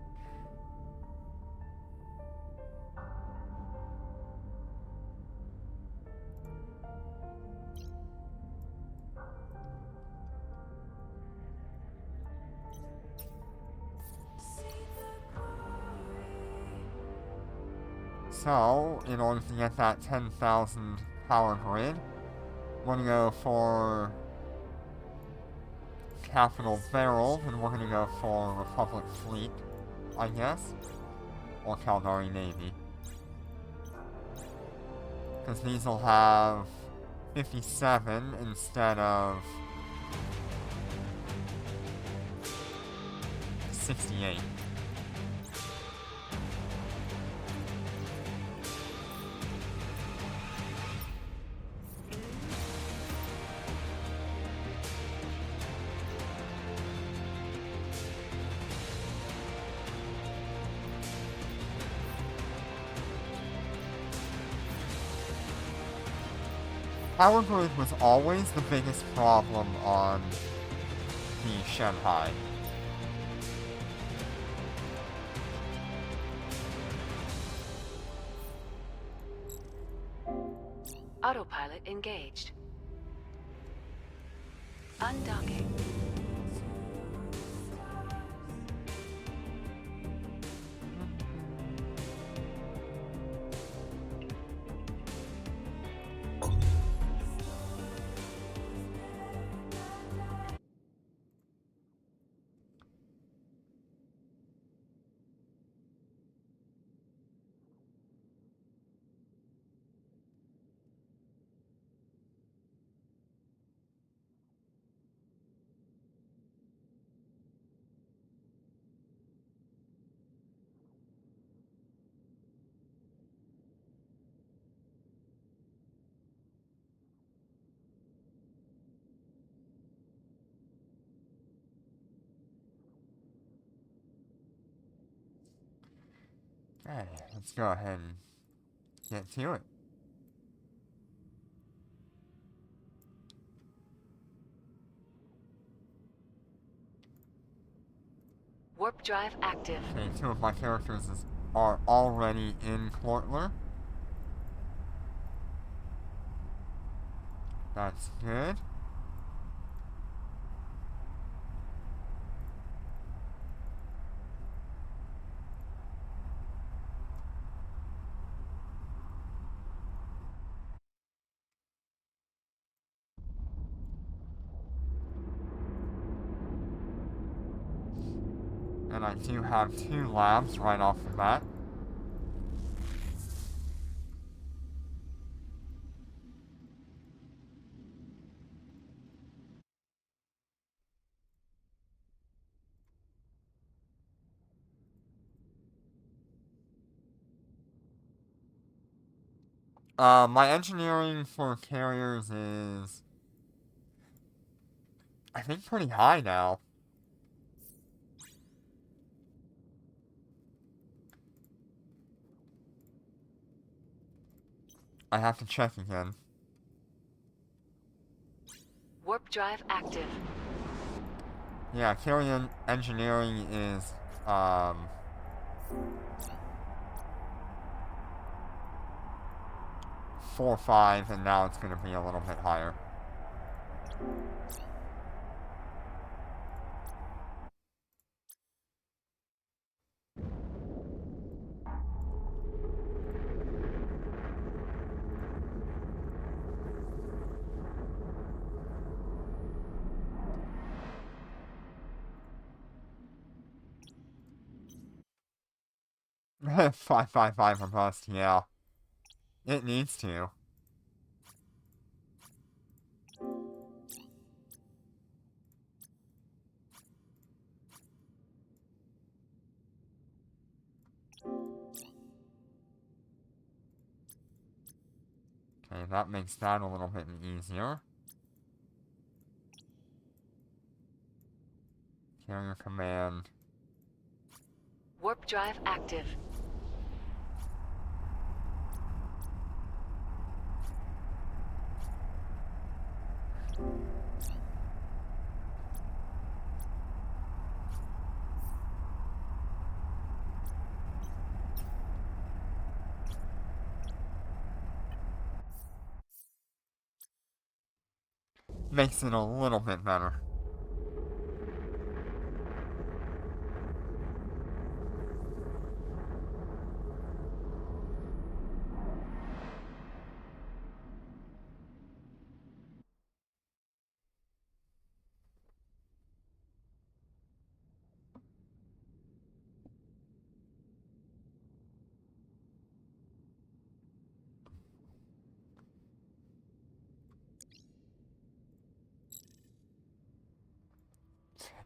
So, in order to get that 10,000 power grid, we're gonna go for Capital Barrel, and we're gonna go for Republic Fleet, I guess. Or Caldari Navy. Because these will have 57 instead of 68. Power grid was always the biggest problem on the Shanghai. Autopilot engaged. Undocking. Okay, let's go ahead and get to it. Warp drive active. Okay, two of my characters are already in Clortler. That's good. And I do have 2 labs right off the bat. My engineering for carriers is, I think, pretty high now. I have to check again. Warp drive active. Yeah, carrier engineering is, 4-5, and now it's going to be a little bit higher. Five, five, five for bust, yeah. It needs to. Okay, that makes that a little bit easier. Carrier command. Warp drive active. Makes it a little bit better.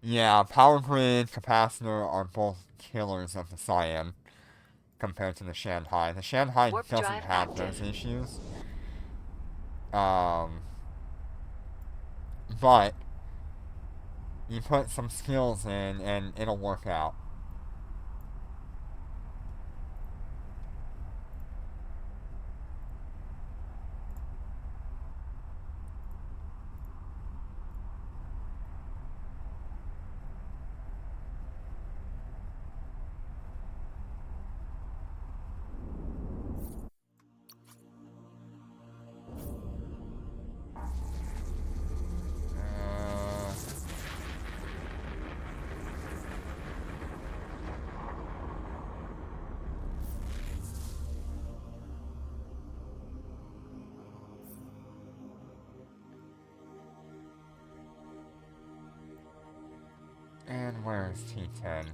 Yeah, power grid, capacitor are both killers of the Cyan compared to the Shanghai. The Shanghai Warp doesn't drive have active. those issues. But you put some skills in and it'll work out. Uh, and where's T10?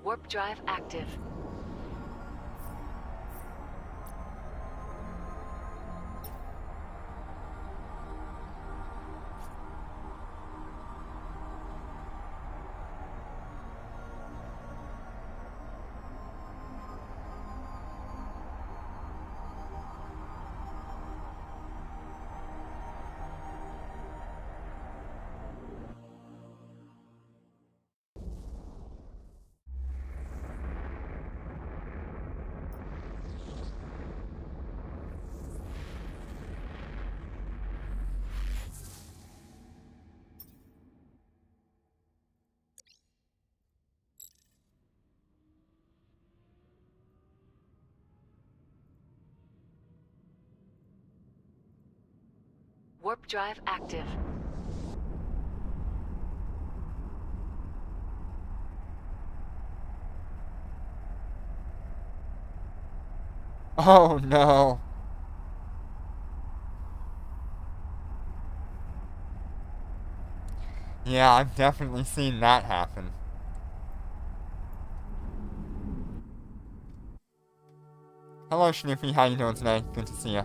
Warp drive active. Warp drive active. Oh no! Yeah, I've definitely seen that happen. Hello, Snoopy. How you doing today? Good to see you.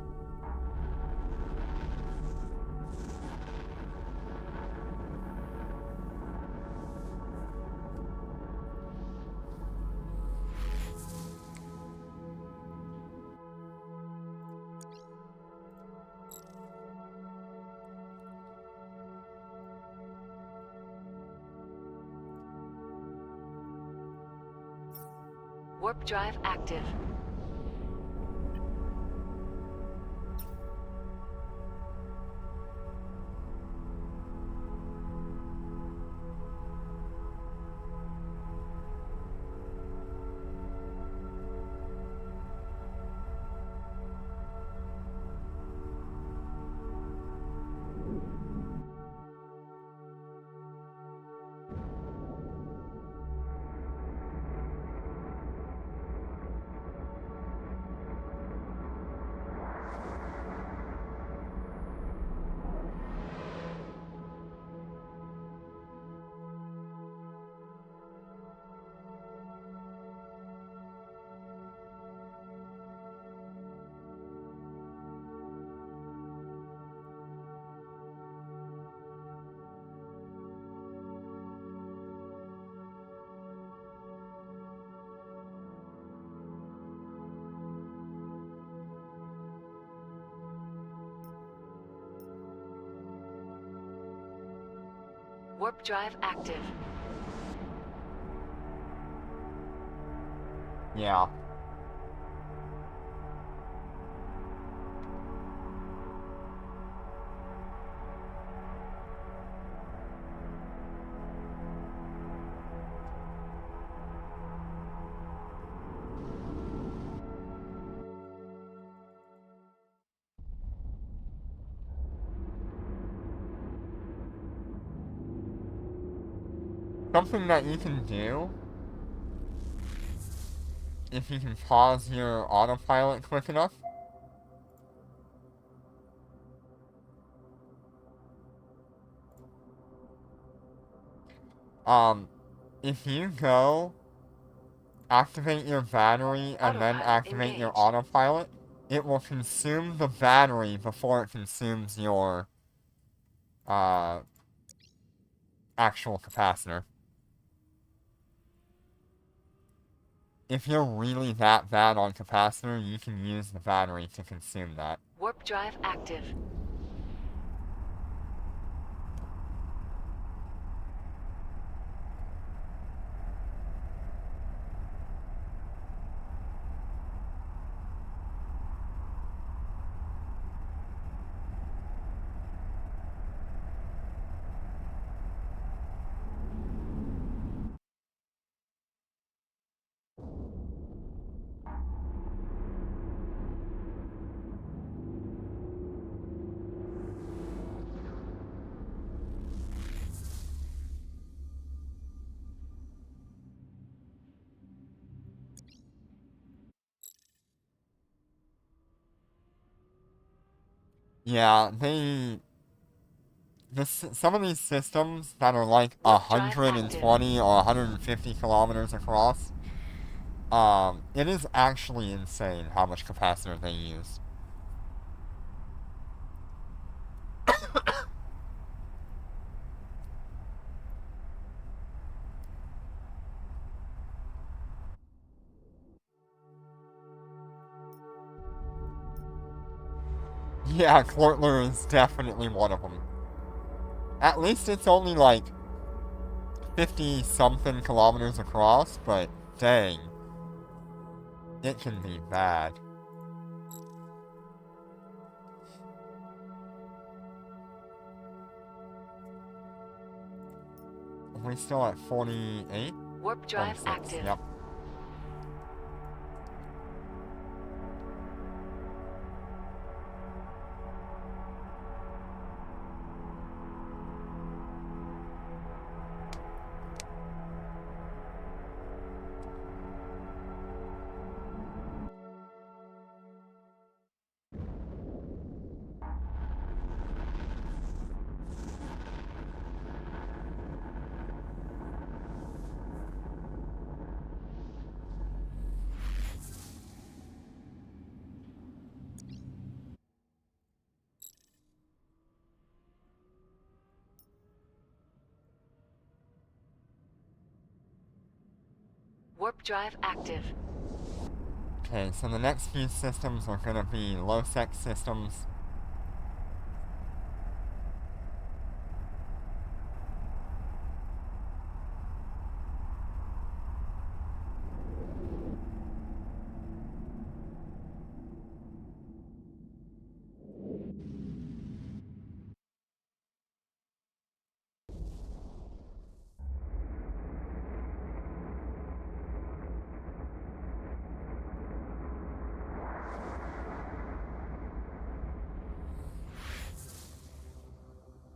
Warp drive active. Warp drive active. Yeah. Something that you can do, if you can pause your autopilot quick enough, if you go activate your battery and then Autopilot activate your engaged. autopilot, it will consume the battery before it consumes your, actual capacitor. If you're really that bad on capacitor, you can use the battery to consume that. Warp drive active. Yeah, some of these systems that are like Warp drive 120 or 150 kilometers across, it is actually insane how much capacitor they use. Yeah, Clortler is definitely one of them. At least it's only like 50 something kilometers across, but dang, it can be bad. Are we still at 48? Warp drive 46, active. yep. Warp drive active. Okay, so the next few systems are gonna be low-sec systems.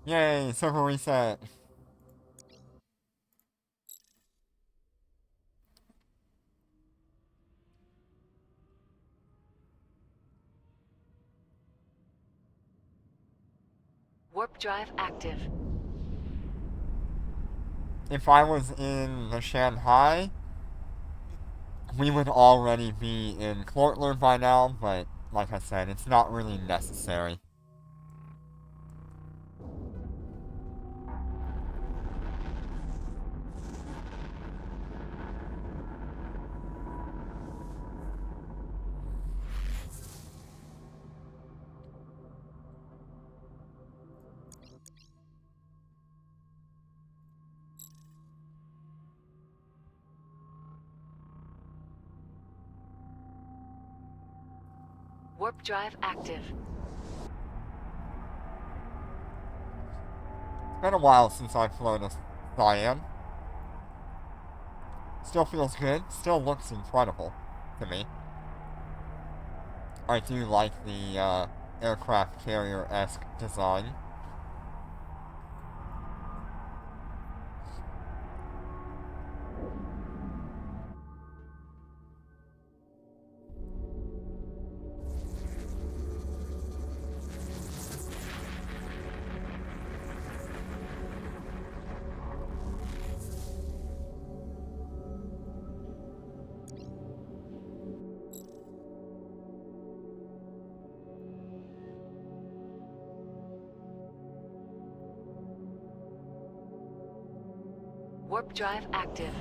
Yay, server reset. Warp drive active. If I was in the Shanghai, we would already be in Clortler by now, but like I said, it's not really necessary. Warp drive active. It's been a while since I've flown a Cyan. Still feels good, still looks incredible to me. I do like the aircraft carrier-esque design. Warp drive active.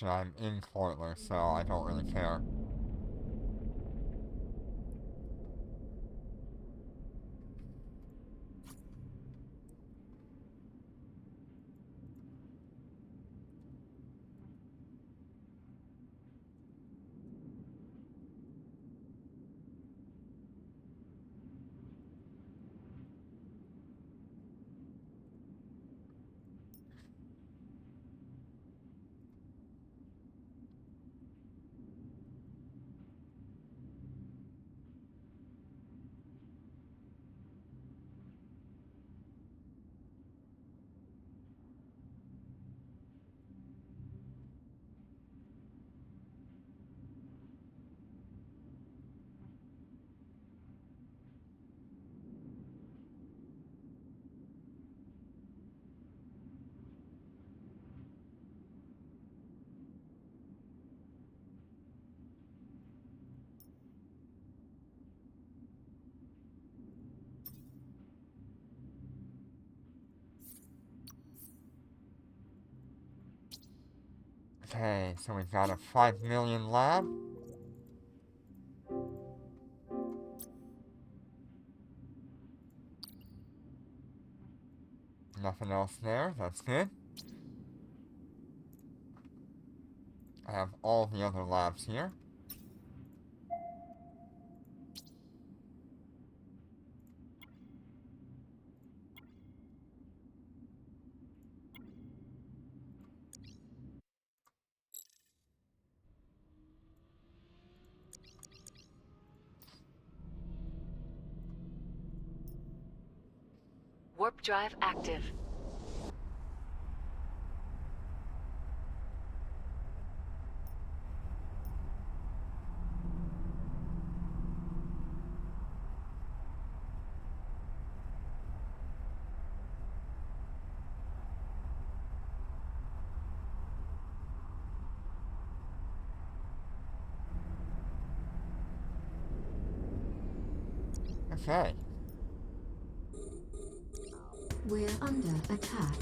I'm in Clortler, so I don't really care. Okay, so we've got a 5 million lab. Nothing else there, that's good. I have all the other labs here. Warp drive active. Okay. We're under attack.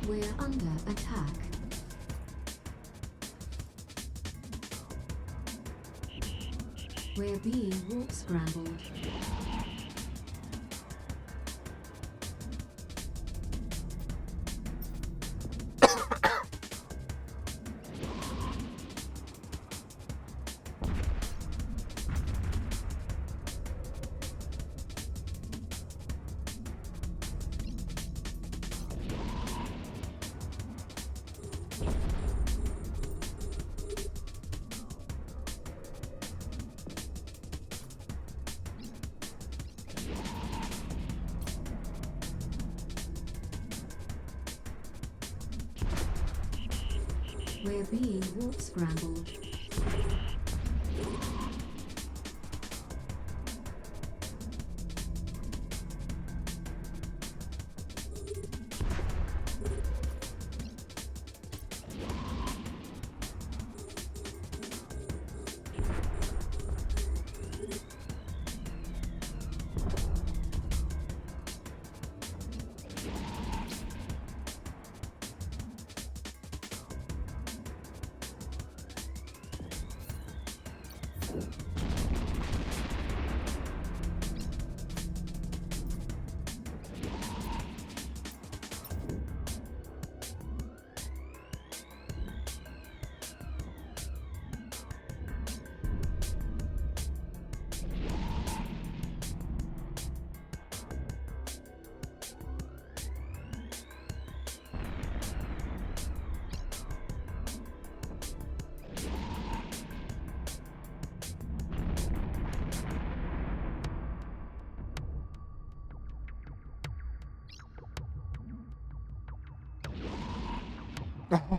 We're under attack. We're being warp scrambled. We're being warp scrambled.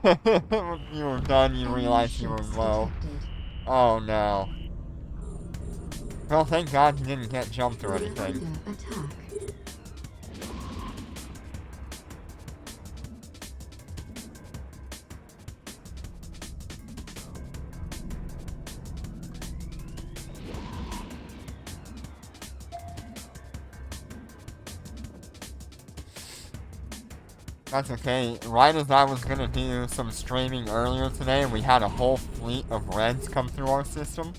When you were done, you Enemy realized you were ships low. detected. Oh no. Well, thank God you didn't get jumped or We're anything. under attack. That's okay. Right as I was gonna do some streaming earlier today, we had a whole fleet of reds come through our system.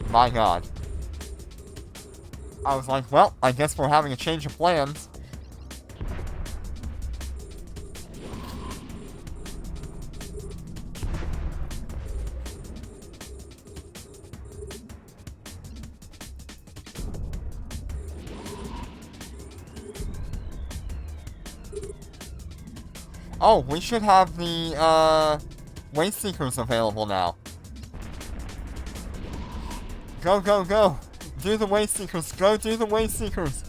My God. I was like, well, I guess we're having a change of plans. Oh, we should have the, Waste Seekers available now. Go, go, go! Do the Waste Seekers! Go do the Waste Seekers!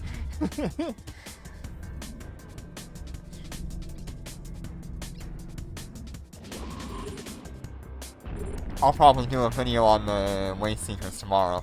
I'll probably do a video on the Waste Seekers tomorrow.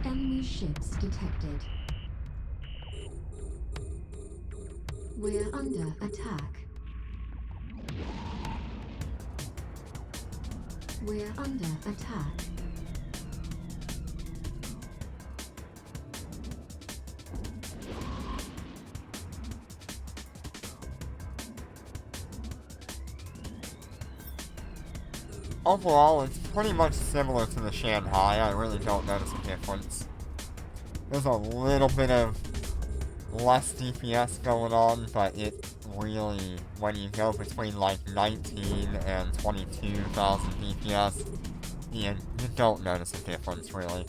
Enemy ships detected. We're under attack. We're under attack. Overall, it's pretty much similar to the Shanghai. I really don't notice a difference. There's a little bit of less DPS going on, but it really, when you go between like 19 and 22,000 DPS, you don't notice a difference, really.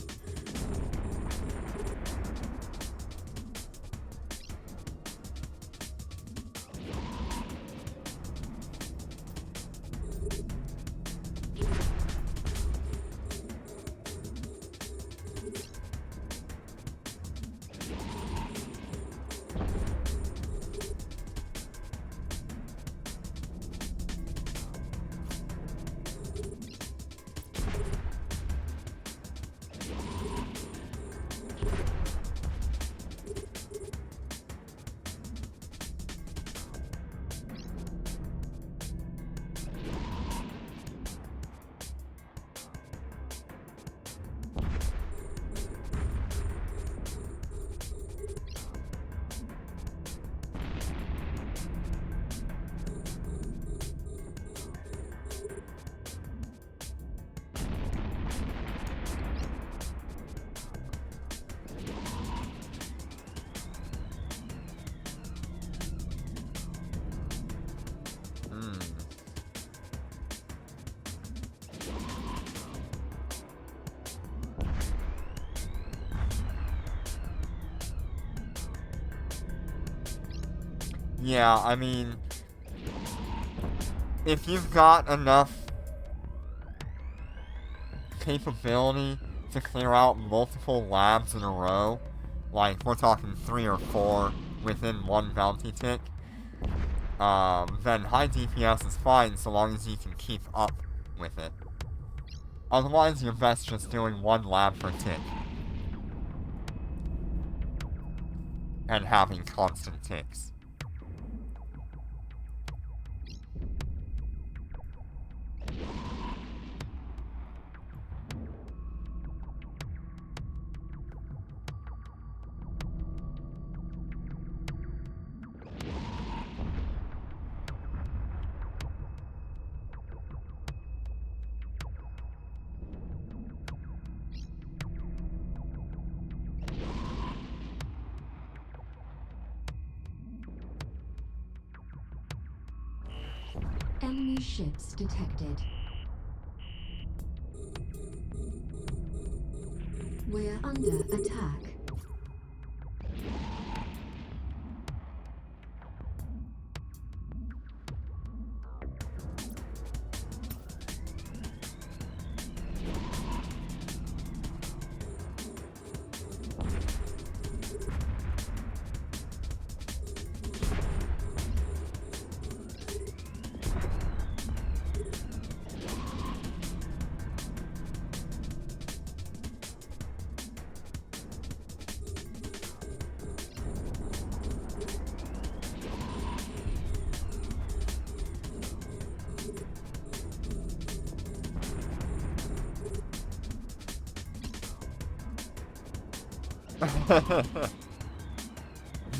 Yeah, I mean, if you've got enough capability to clear out multiple labs in a row, like we're talking 3 or 4 within one bounty tick, then high DPS is fine so long as you can keep up with it. Otherwise, you're best just doing 1 lab per tick. And having constant ticks. Enemy ships detected. We're under attack.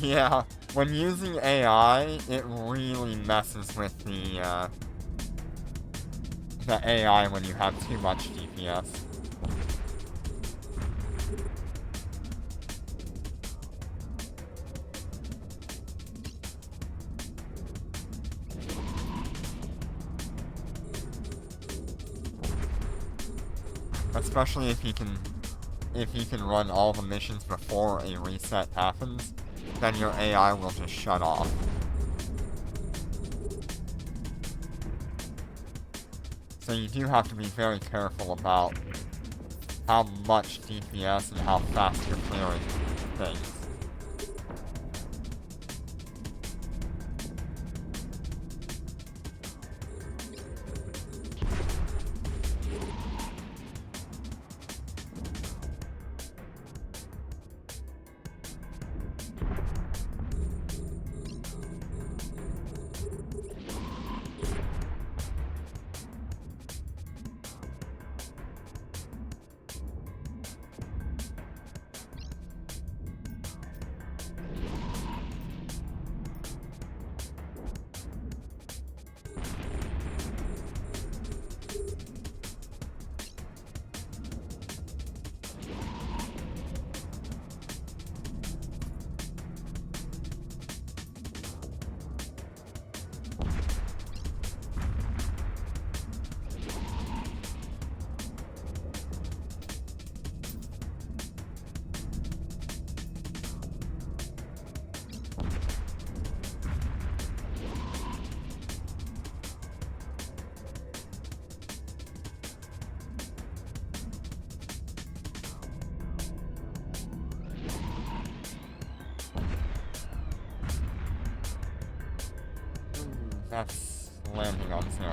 Yeah, when using AI, it really messes with the AI when you have too much DPS. Especially if you can run all the missions before a reset happens, then your AI will just shut off. So you do have to be very careful about how much DPS and how fast you're clearing things. That's landing on 0.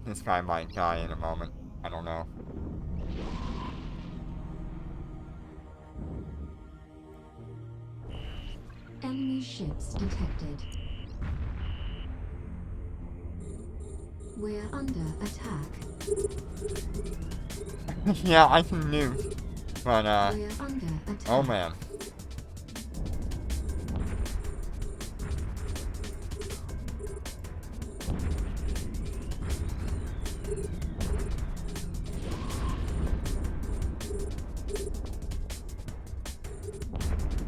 This guy might die in a moment. I don't know. Enemy ships detected. We're under attack. Yeah, I can nuke. But, We're under attack. oh man.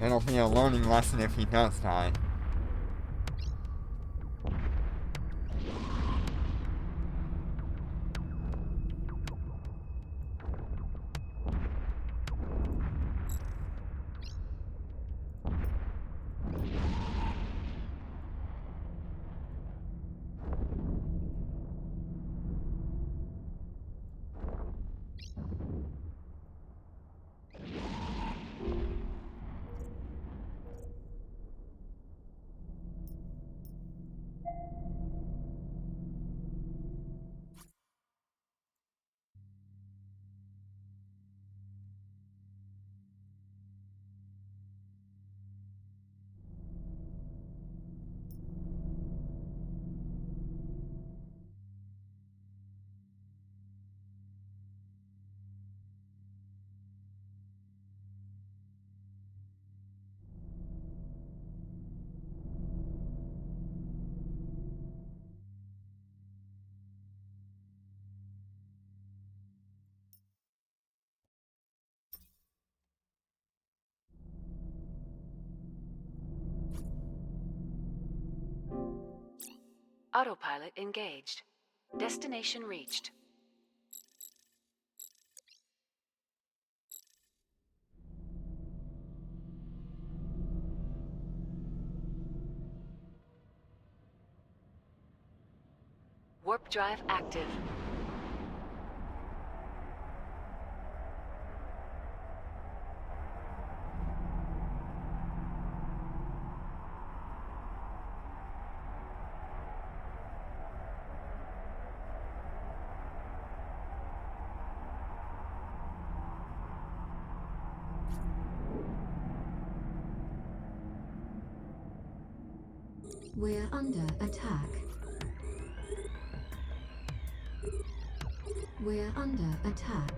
It'll be a learning lesson if he does die. Autopilot engaged. Destination reached. Warp drive active. We're under attack. We're under attack.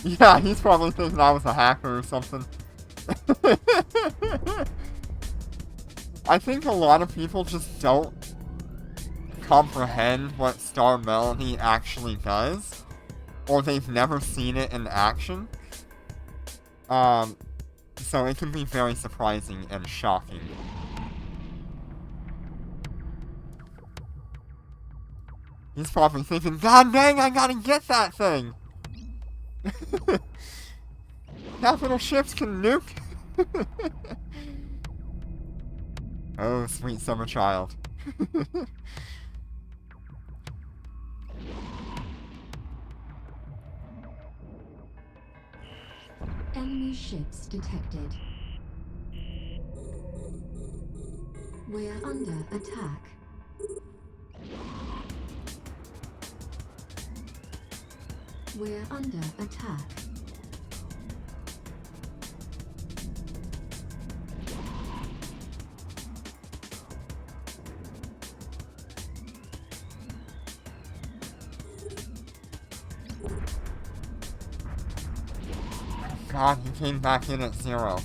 Yeah, he's probably thinking I was a hacker or something. I think a lot of people just don't comprehend what Star Melody actually does, or they've never seen it in action. So it can be very surprising and shocking. He's probably thinking, God dang, I gotta get that thing! Capital ships can nuke! Oh, sweet summer child. Enemy ships detected. We're under attack. We're under attack. God, he came back in at 0.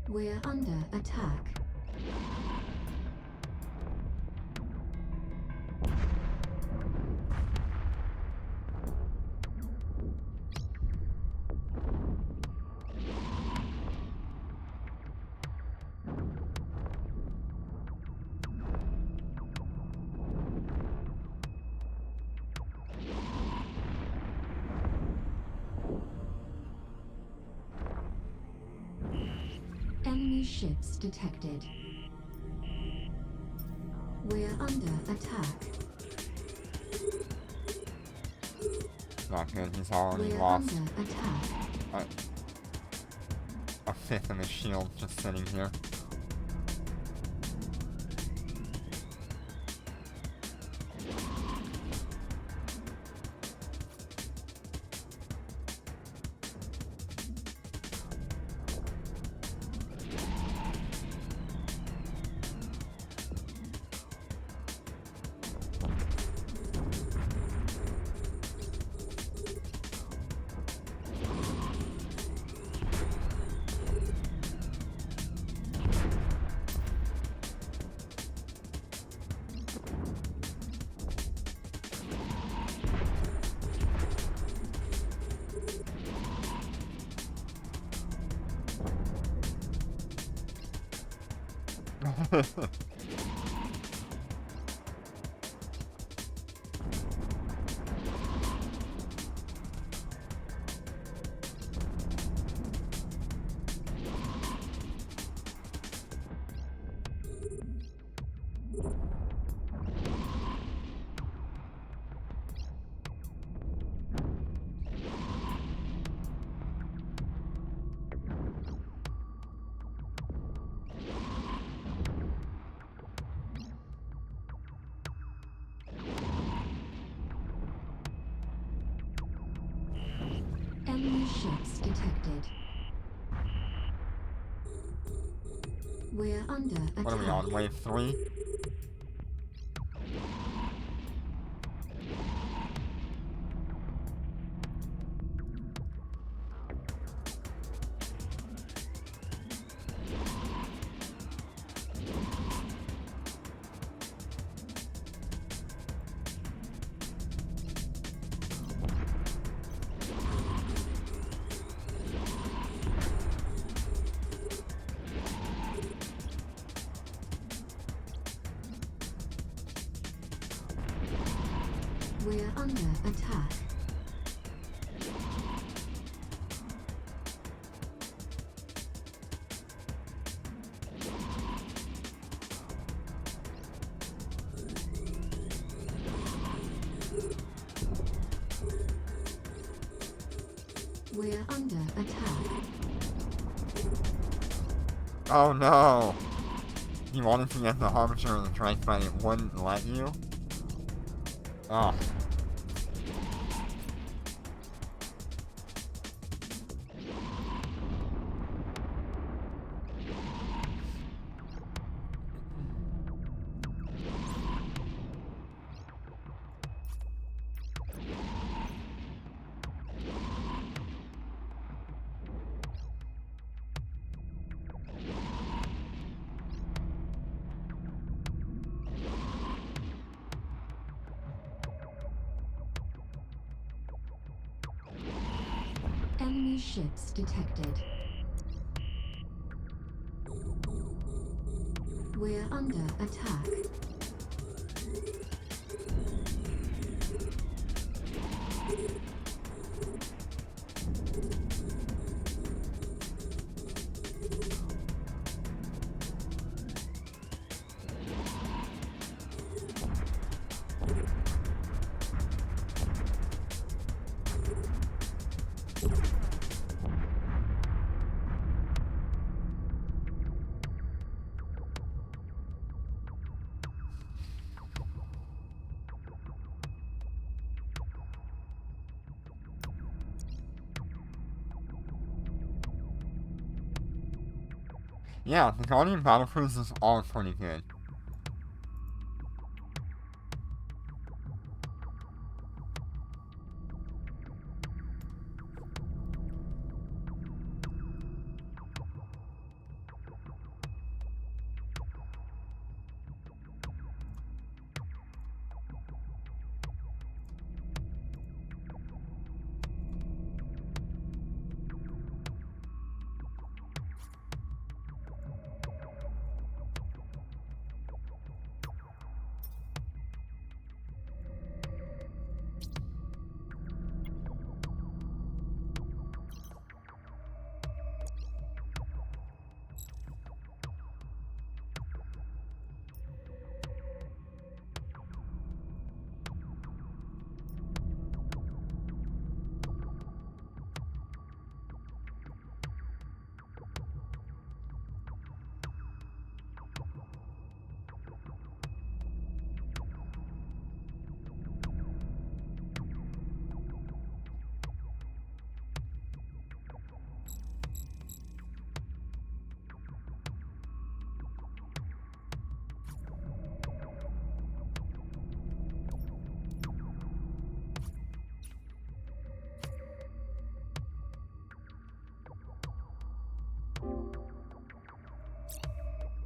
We're under attack. Enemy ships detected. We're under attack. Not good, he's already We're lost under attack. a fifth of his shield just sitting here. Enemy ships detected. We're under attack. What are we on, wave 3? We're under attack. We're under attack. Oh no! You wanted to get the Harbinger of the Drake, but it wouldn't let you? Oh. Enemy ships detected. We're under attack. Yeah, the Guardian battlecruisers are pretty good.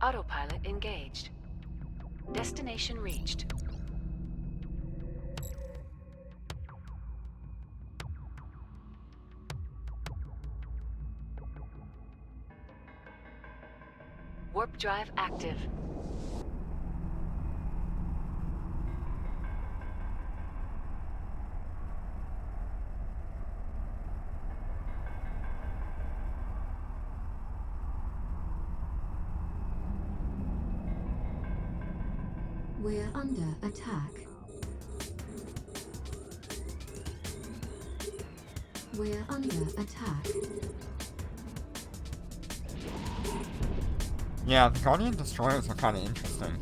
Autopilot engaged. Destination reached. Warp drive active. We're under attack. We're under attack. Yeah, the Guardian Destroyers are kind of interesting.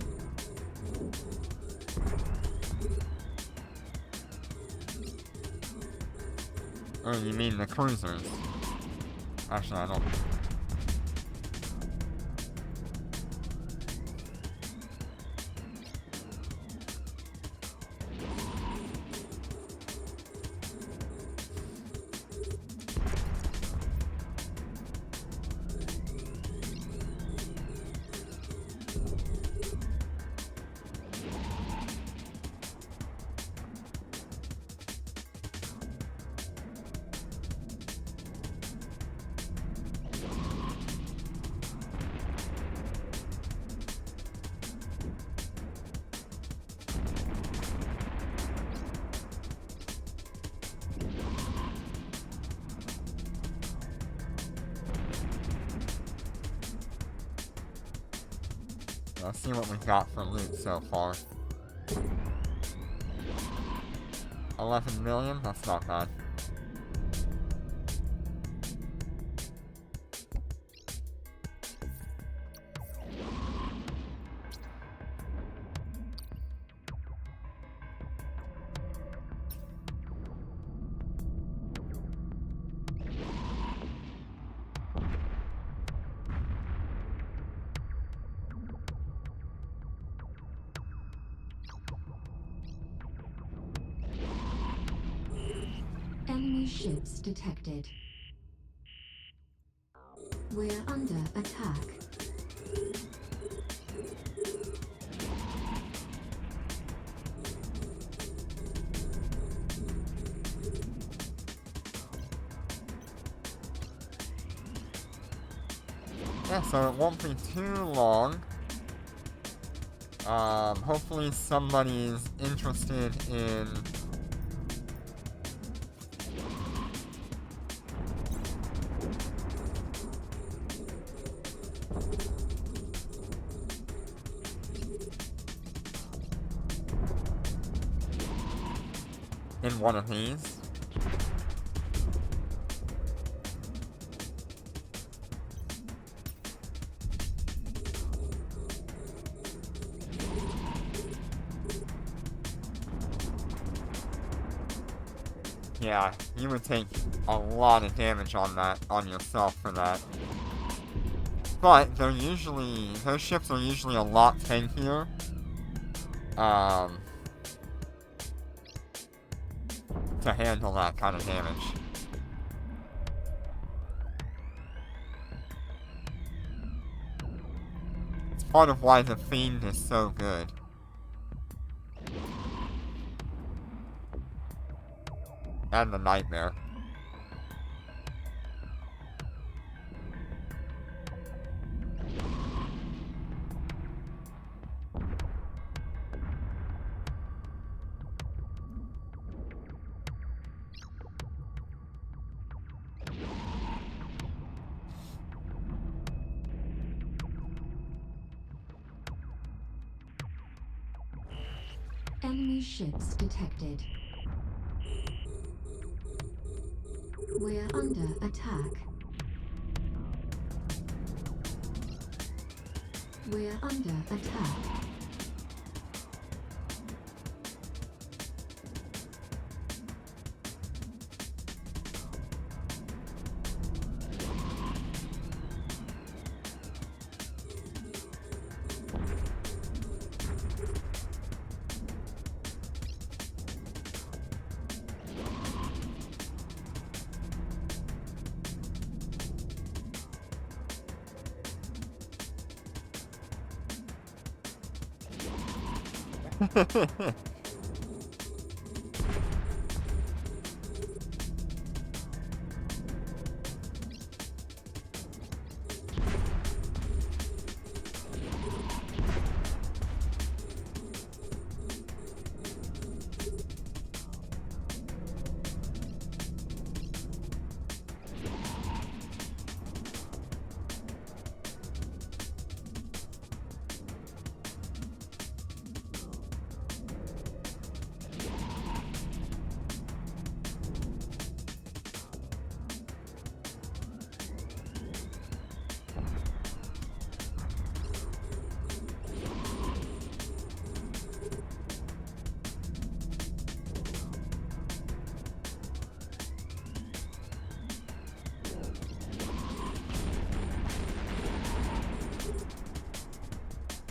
Oh, you mean the cruisers? Actually, I don't... Let's see what we've got for loot so far. 11 million? That's not bad. Enemy ships detected. We're under attack. Yeah, so it won't be too long. Hopefully somebody's interested in... in one of these. Yeah, you would take a lot of damage on that, on yourself for that. But they're usually, those ships are usually a lot tankier. To handle that kind of damage. It's part of why the Fiend is so good. And the Nightmare. Enemy ships detected. We're under attack. We're under attack.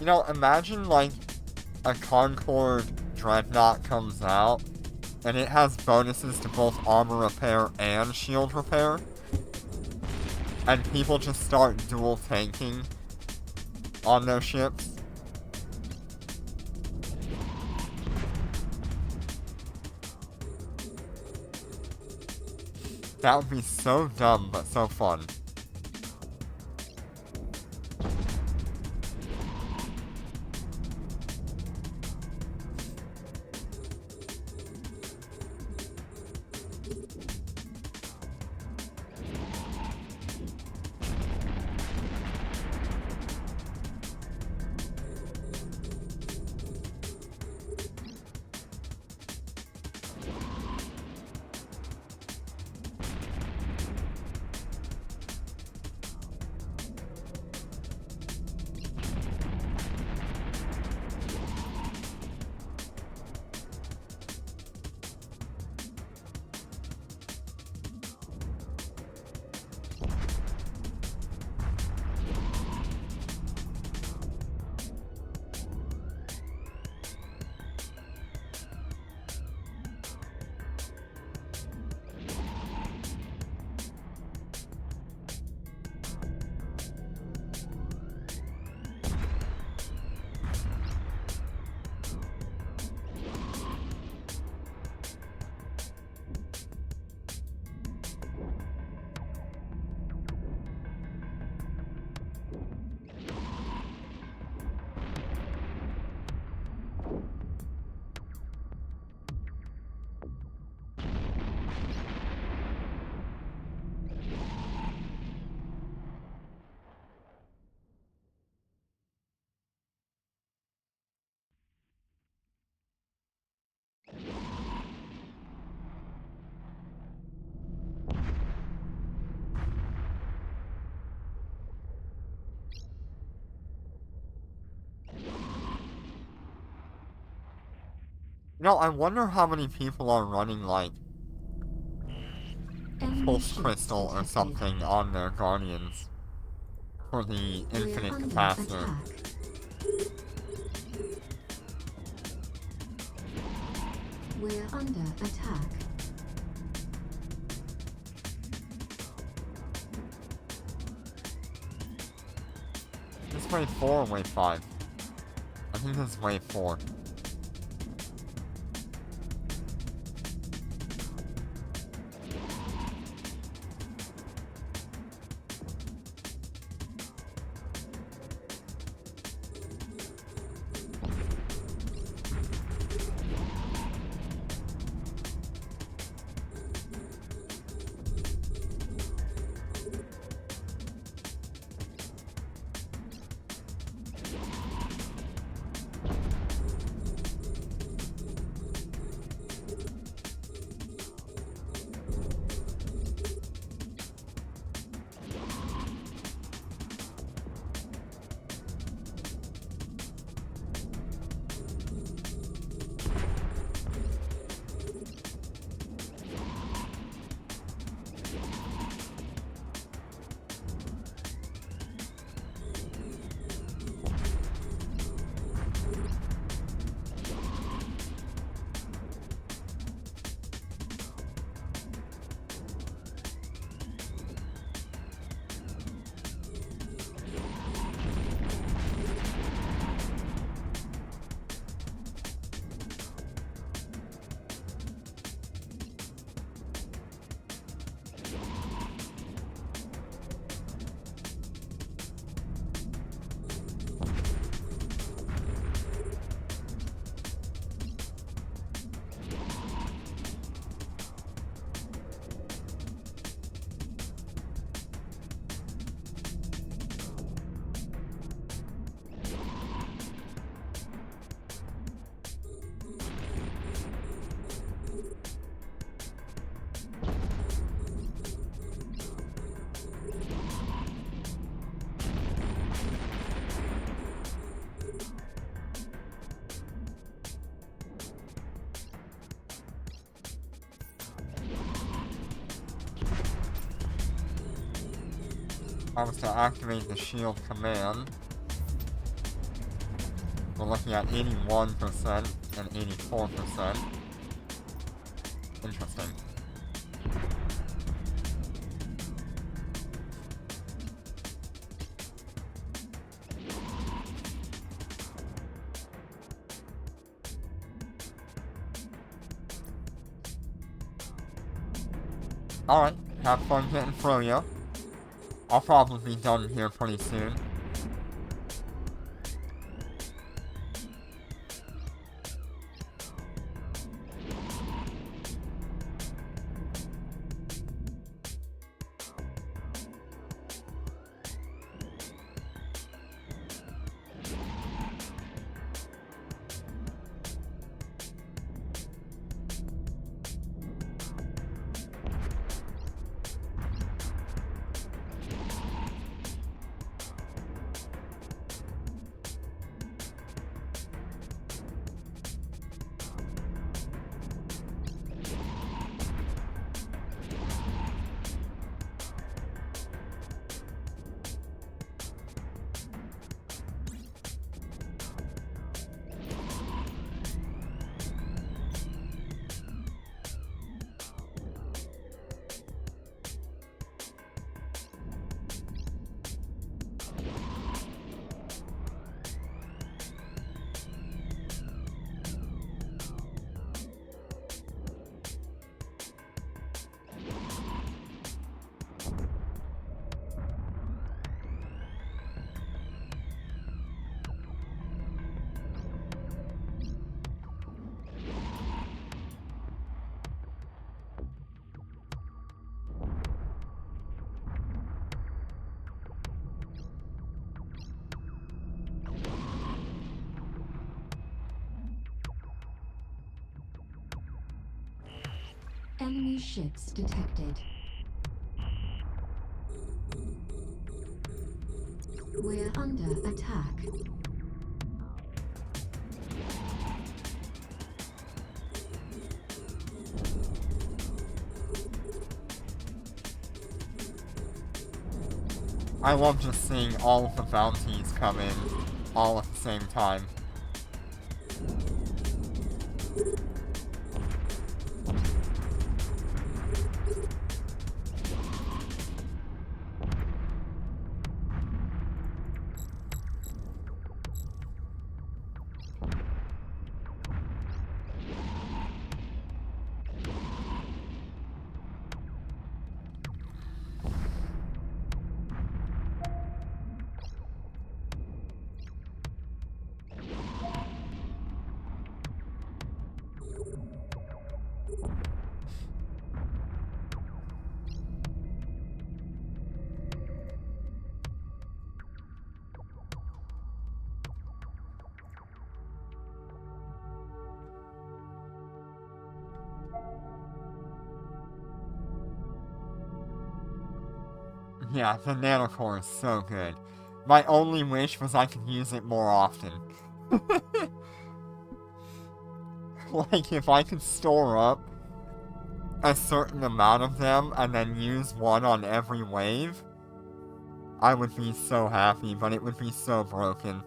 You know, imagine like a Concord Dreadnought comes out, and it has bonuses to both armor repair and shield repair, and people just start dual tanking on those ships. That would be so dumb, but so fun. You know, I wonder how many people are running, like, Enemy Pulse ships Crystal or detected. something on their Guardians for the We're infinite under capacitor. attack. We're under attack. This is wave 4 or wave 5? I think this is wave 4. I was to activate the shield command. We're looking at 81% and 84%. Interesting. Alright, have fun getting Froyo. I'll probably be done here pretty soon. Enemy ships detected. We're under attack. I love just seeing all of the bounties come in all at the same time. Yeah, the nanocore is so good. My only wish was I could use it more often. Like, if I could store up a certain amount of them and then use one on every wave, I would be so happy, but it would be so broken.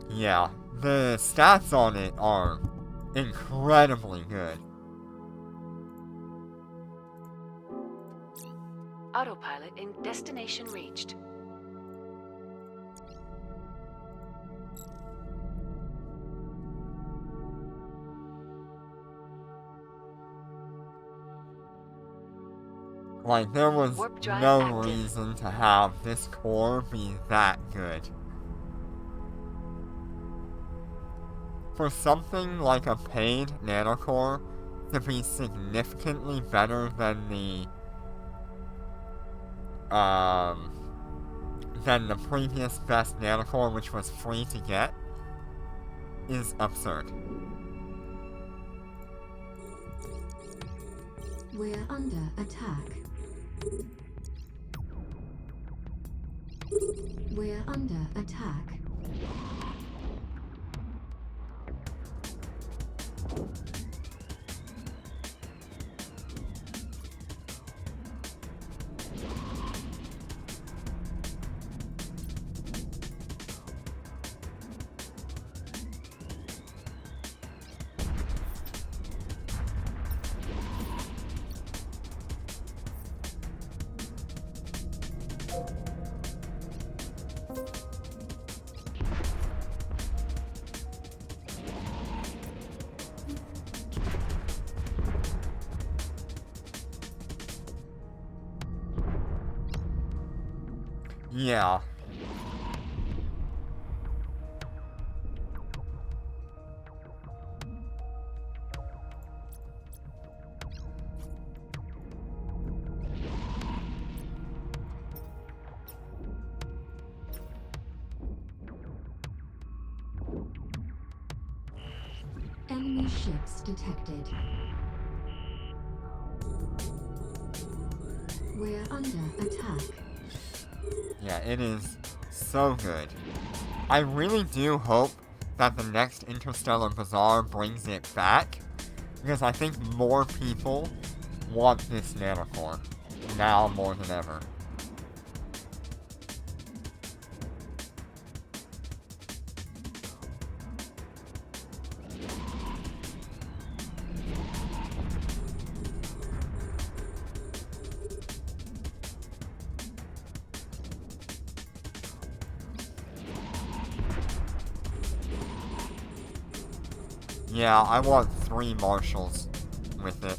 Yeah, the stats on it are incredibly good. Autopilot in destination reached. Like, there was Warp drive no active. reason to have this core be that good. For something like a paid nanocore to be significantly better than the previous best nanocore, which was free to get, is absurd. We're under attack. We're under attack. Yeah. Enemy ships detected. We're under attack. Yeah, it is so good. I really do hope that the next Interstellar Bazaar brings it back, because I think more people want this nanocore now more than ever. Yeah, I want 3 marshals with it.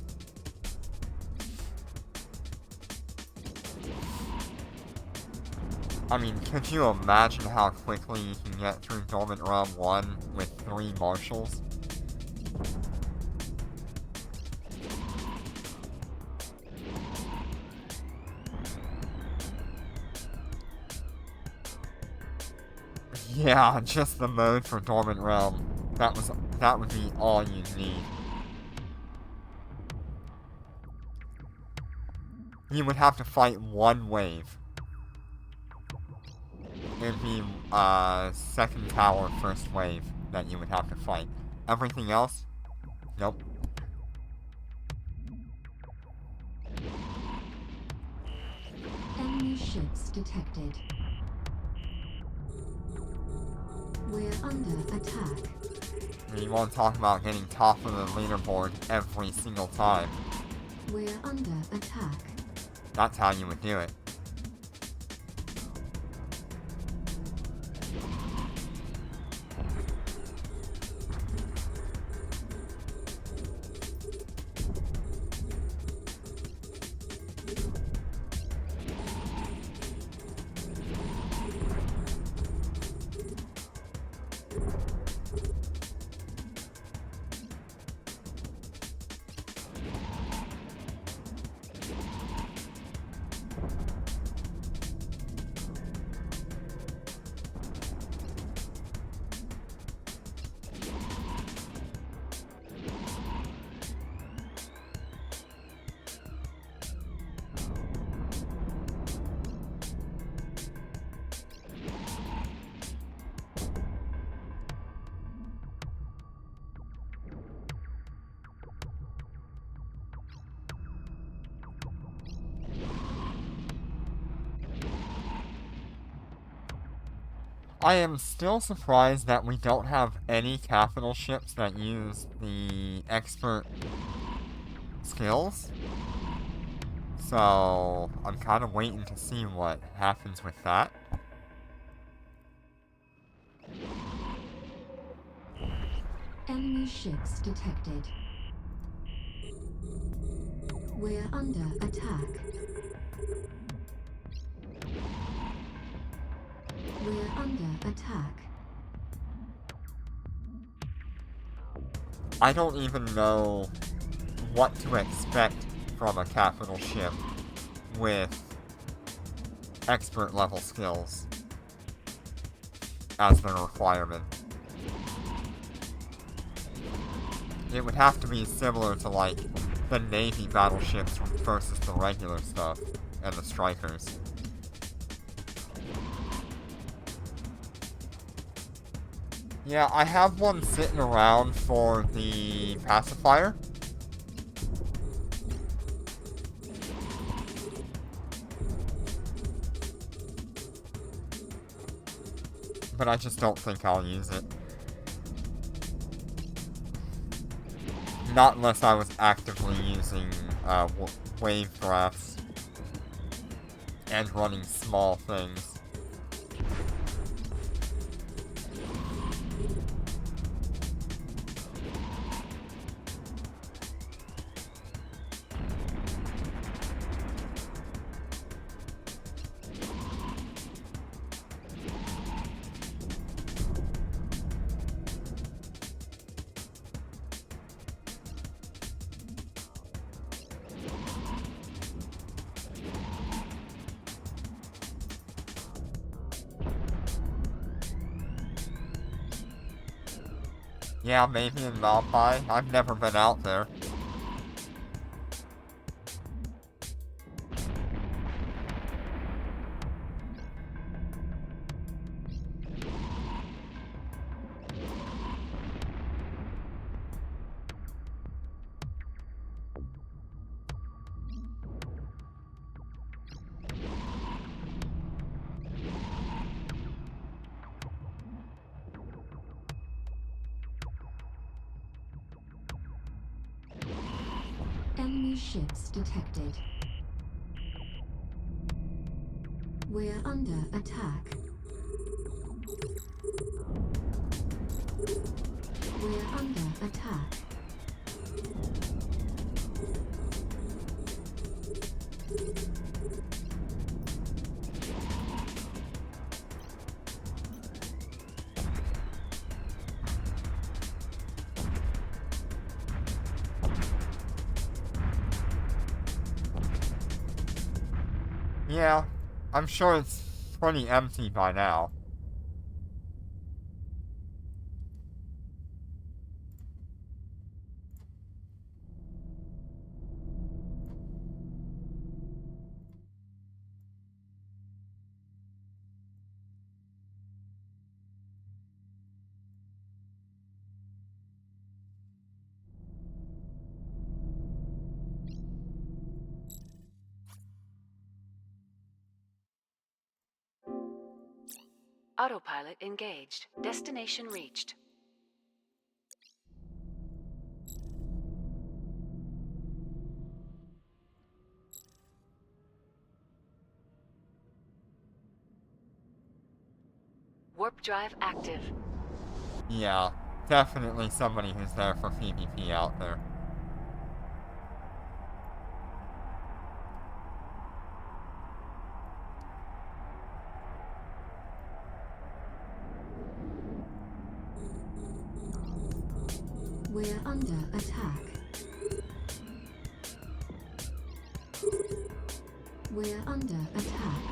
I mean, could you imagine how quickly you can get through Dormant Realm 1 with 3 marshals? Yeah, just the mode for Dormant Realm. That would be all you need. You would have to fight 1 wave. It'd be, second tower, first wave that you would have to fight. Everything else? Nope. Enemy ships detected. We're under attack. You want to talk about getting top of the leaderboard every single time. We're under attack. That's how you would do it. I am still surprised that we don't have any capital ships that use the expert skills. So, I'm kind of waiting to see what happens with that. Enemy ships detected. We're under attack. We're under attack. I don't even know what to expect from a capital ship with expert level skills as the requirement. It would have to be similar to, like, the Navy battleships versus the regular stuff and the strikers. Yeah, I have one sitting around for the pacifier. But I just don't think I'll use it. Not unless I was actively using wave graphs and running small things. Yeah, maybe in Malpai. I've never been out there. Enemy ships detected. We're under attack. We're under attack. Yeah, I'm sure it's pretty empty by now. Autopilot engaged. Destination reached. Warp drive active. Yeah, definitely somebody who's there for PvP out there. We're under attack. We're under attack.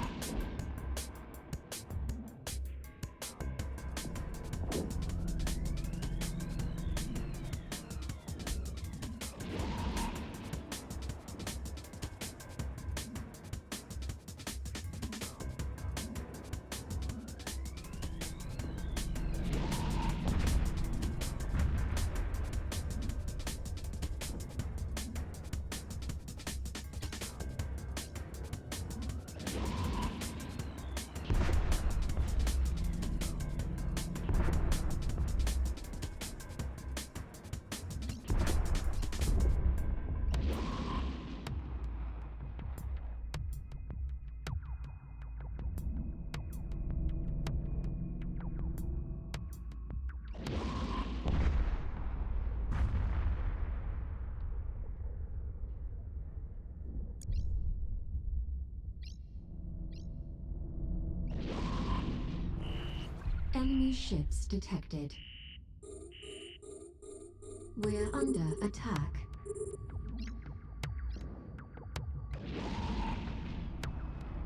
Enemy ships detected. We're under attack.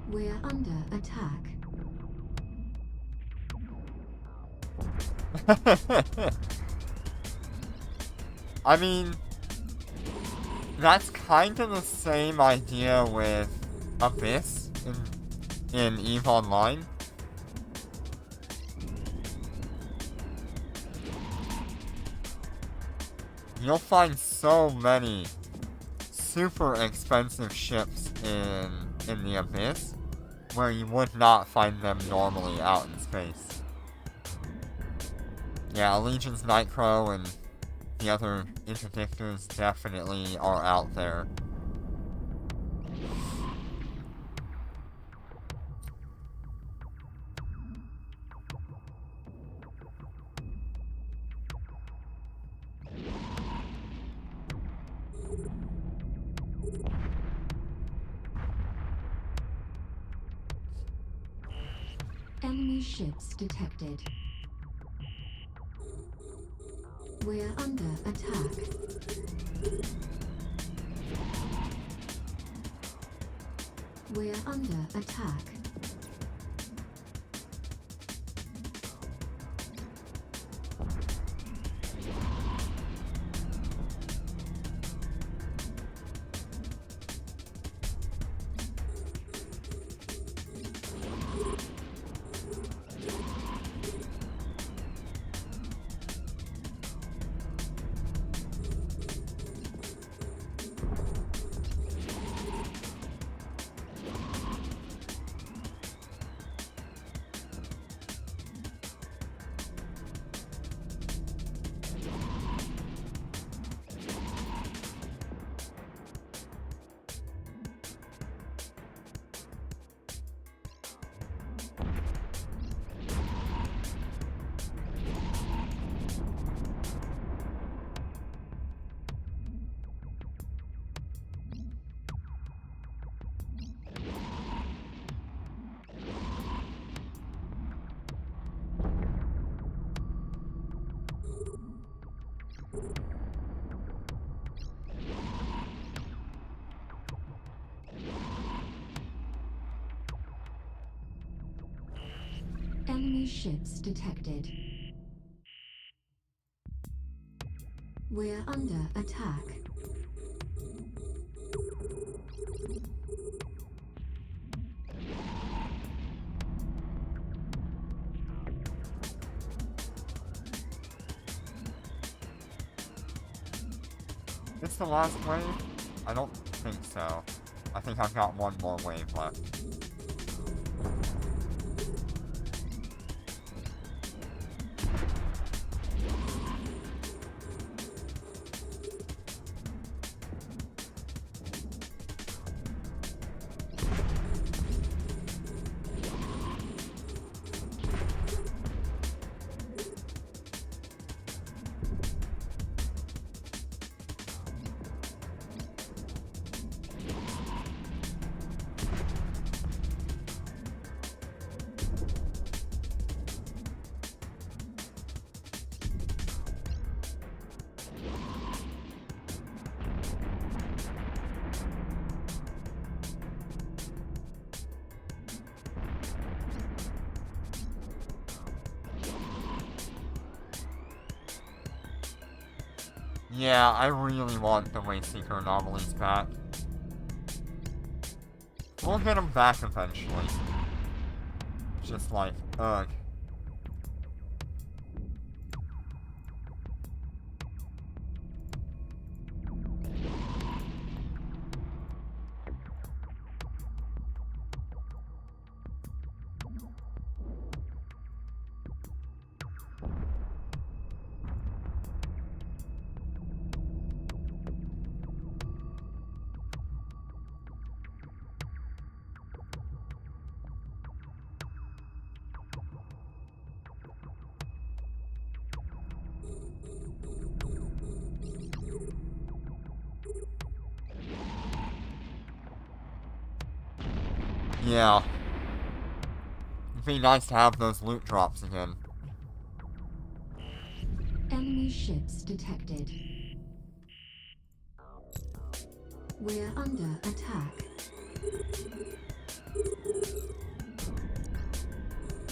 We're under attack. I mean, that's kind of the same idea with Abyss in EVE Online. You'll find so many super expensive ships in the Abyss where you would not find them normally out in space. Yeah, Legion's Nightcrow and the other interdictors definitely are out there. Enemy ships detected. We're under attack. We're under attack. ships detected. We're under attack. Is this the last wave? I don't think so. I think I've got one more wave left. Yeah, I really want the Wayseeker anomalies back. We'll get them back eventually. Just like, ugh. Yeah. It'd be nice to have those loot drops again. Enemy ships detected. We're under attack.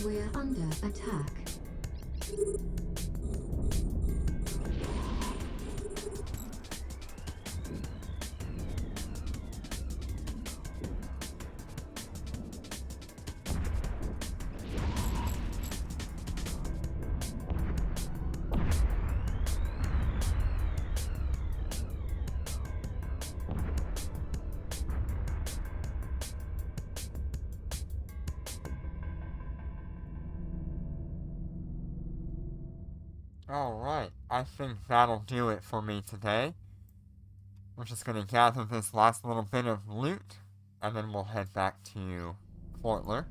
We're under attack. Alright, I think that'll do it for me today. We're just gonna gather this last little bit of loot, and then we'll head back to Fortler.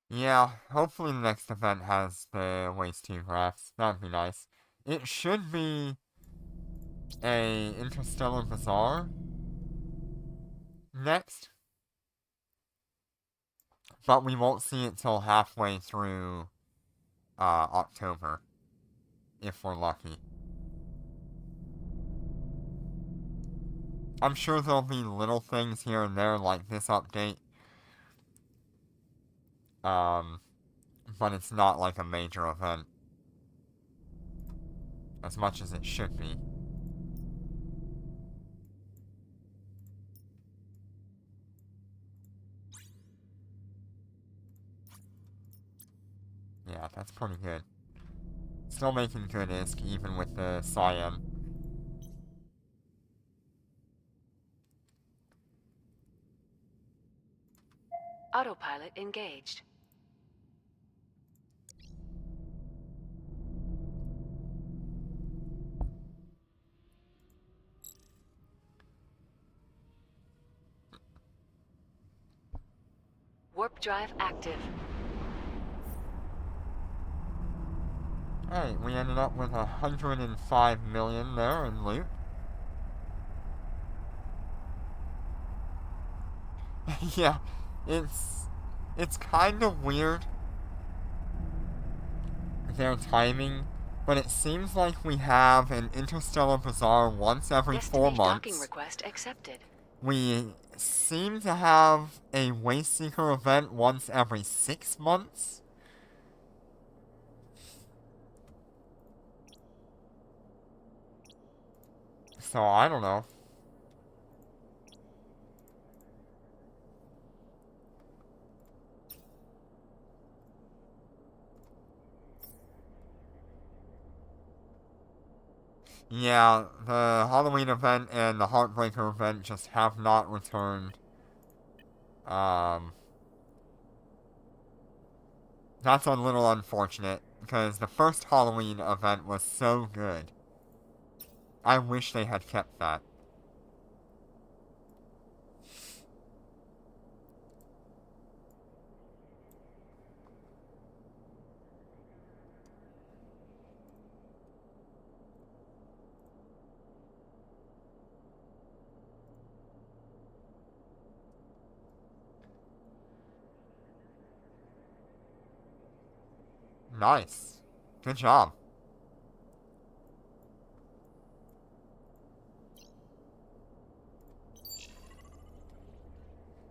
Yeah, hopefully the next event has the waste 2 graphs. That'd be nice. It should be a Interstellar Bazaar next, but we won't see it till halfway through October, if we're lucky. I'm sure there'll be little things here and there like this update. But it's not like a major event. As much as it should be. Yeah, that's pretty good. Still making good ISK even with the cyan. Autopilot engaged. Warp drive active. Alright, we ended up with 105 million there in loot. Yeah, it's kind of weird, their timing, but it seems like we have an interstellar bazaar once every 4 Destination docking months. request accepted. We seem to have a Wayseeker event once every 6 months. So I don't know. Yeah, the Halloween event and the Heartbreaker event just have not returned. Um, that's a little unfortunate, because the first Halloween event was so good. I wish they had kept that. Nice. Good job.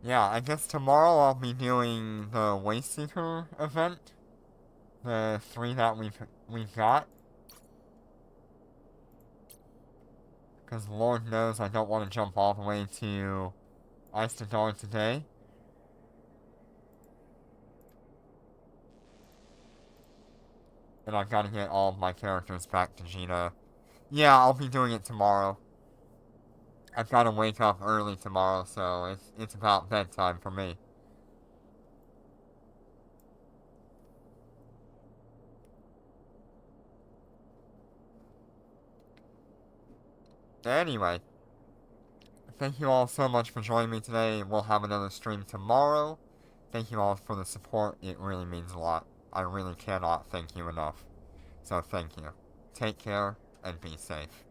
Yeah, I guess tomorrow I'll be doing the Wayseeker event. The 3 that we've got. Because Lord knows I don't want to jump all the way to Eistadar today. And I've got to get all of my characters back to Gina. Yeah, I'll be doing it tomorrow. I've got to wake up early tomorrow, so it's about bedtime for me. Anyway, thank you all so much for joining me today. We'll have another stream tomorrow. Thank you all for the support. It really means a lot. I really cannot thank you enough. So thank you. Take care and be safe.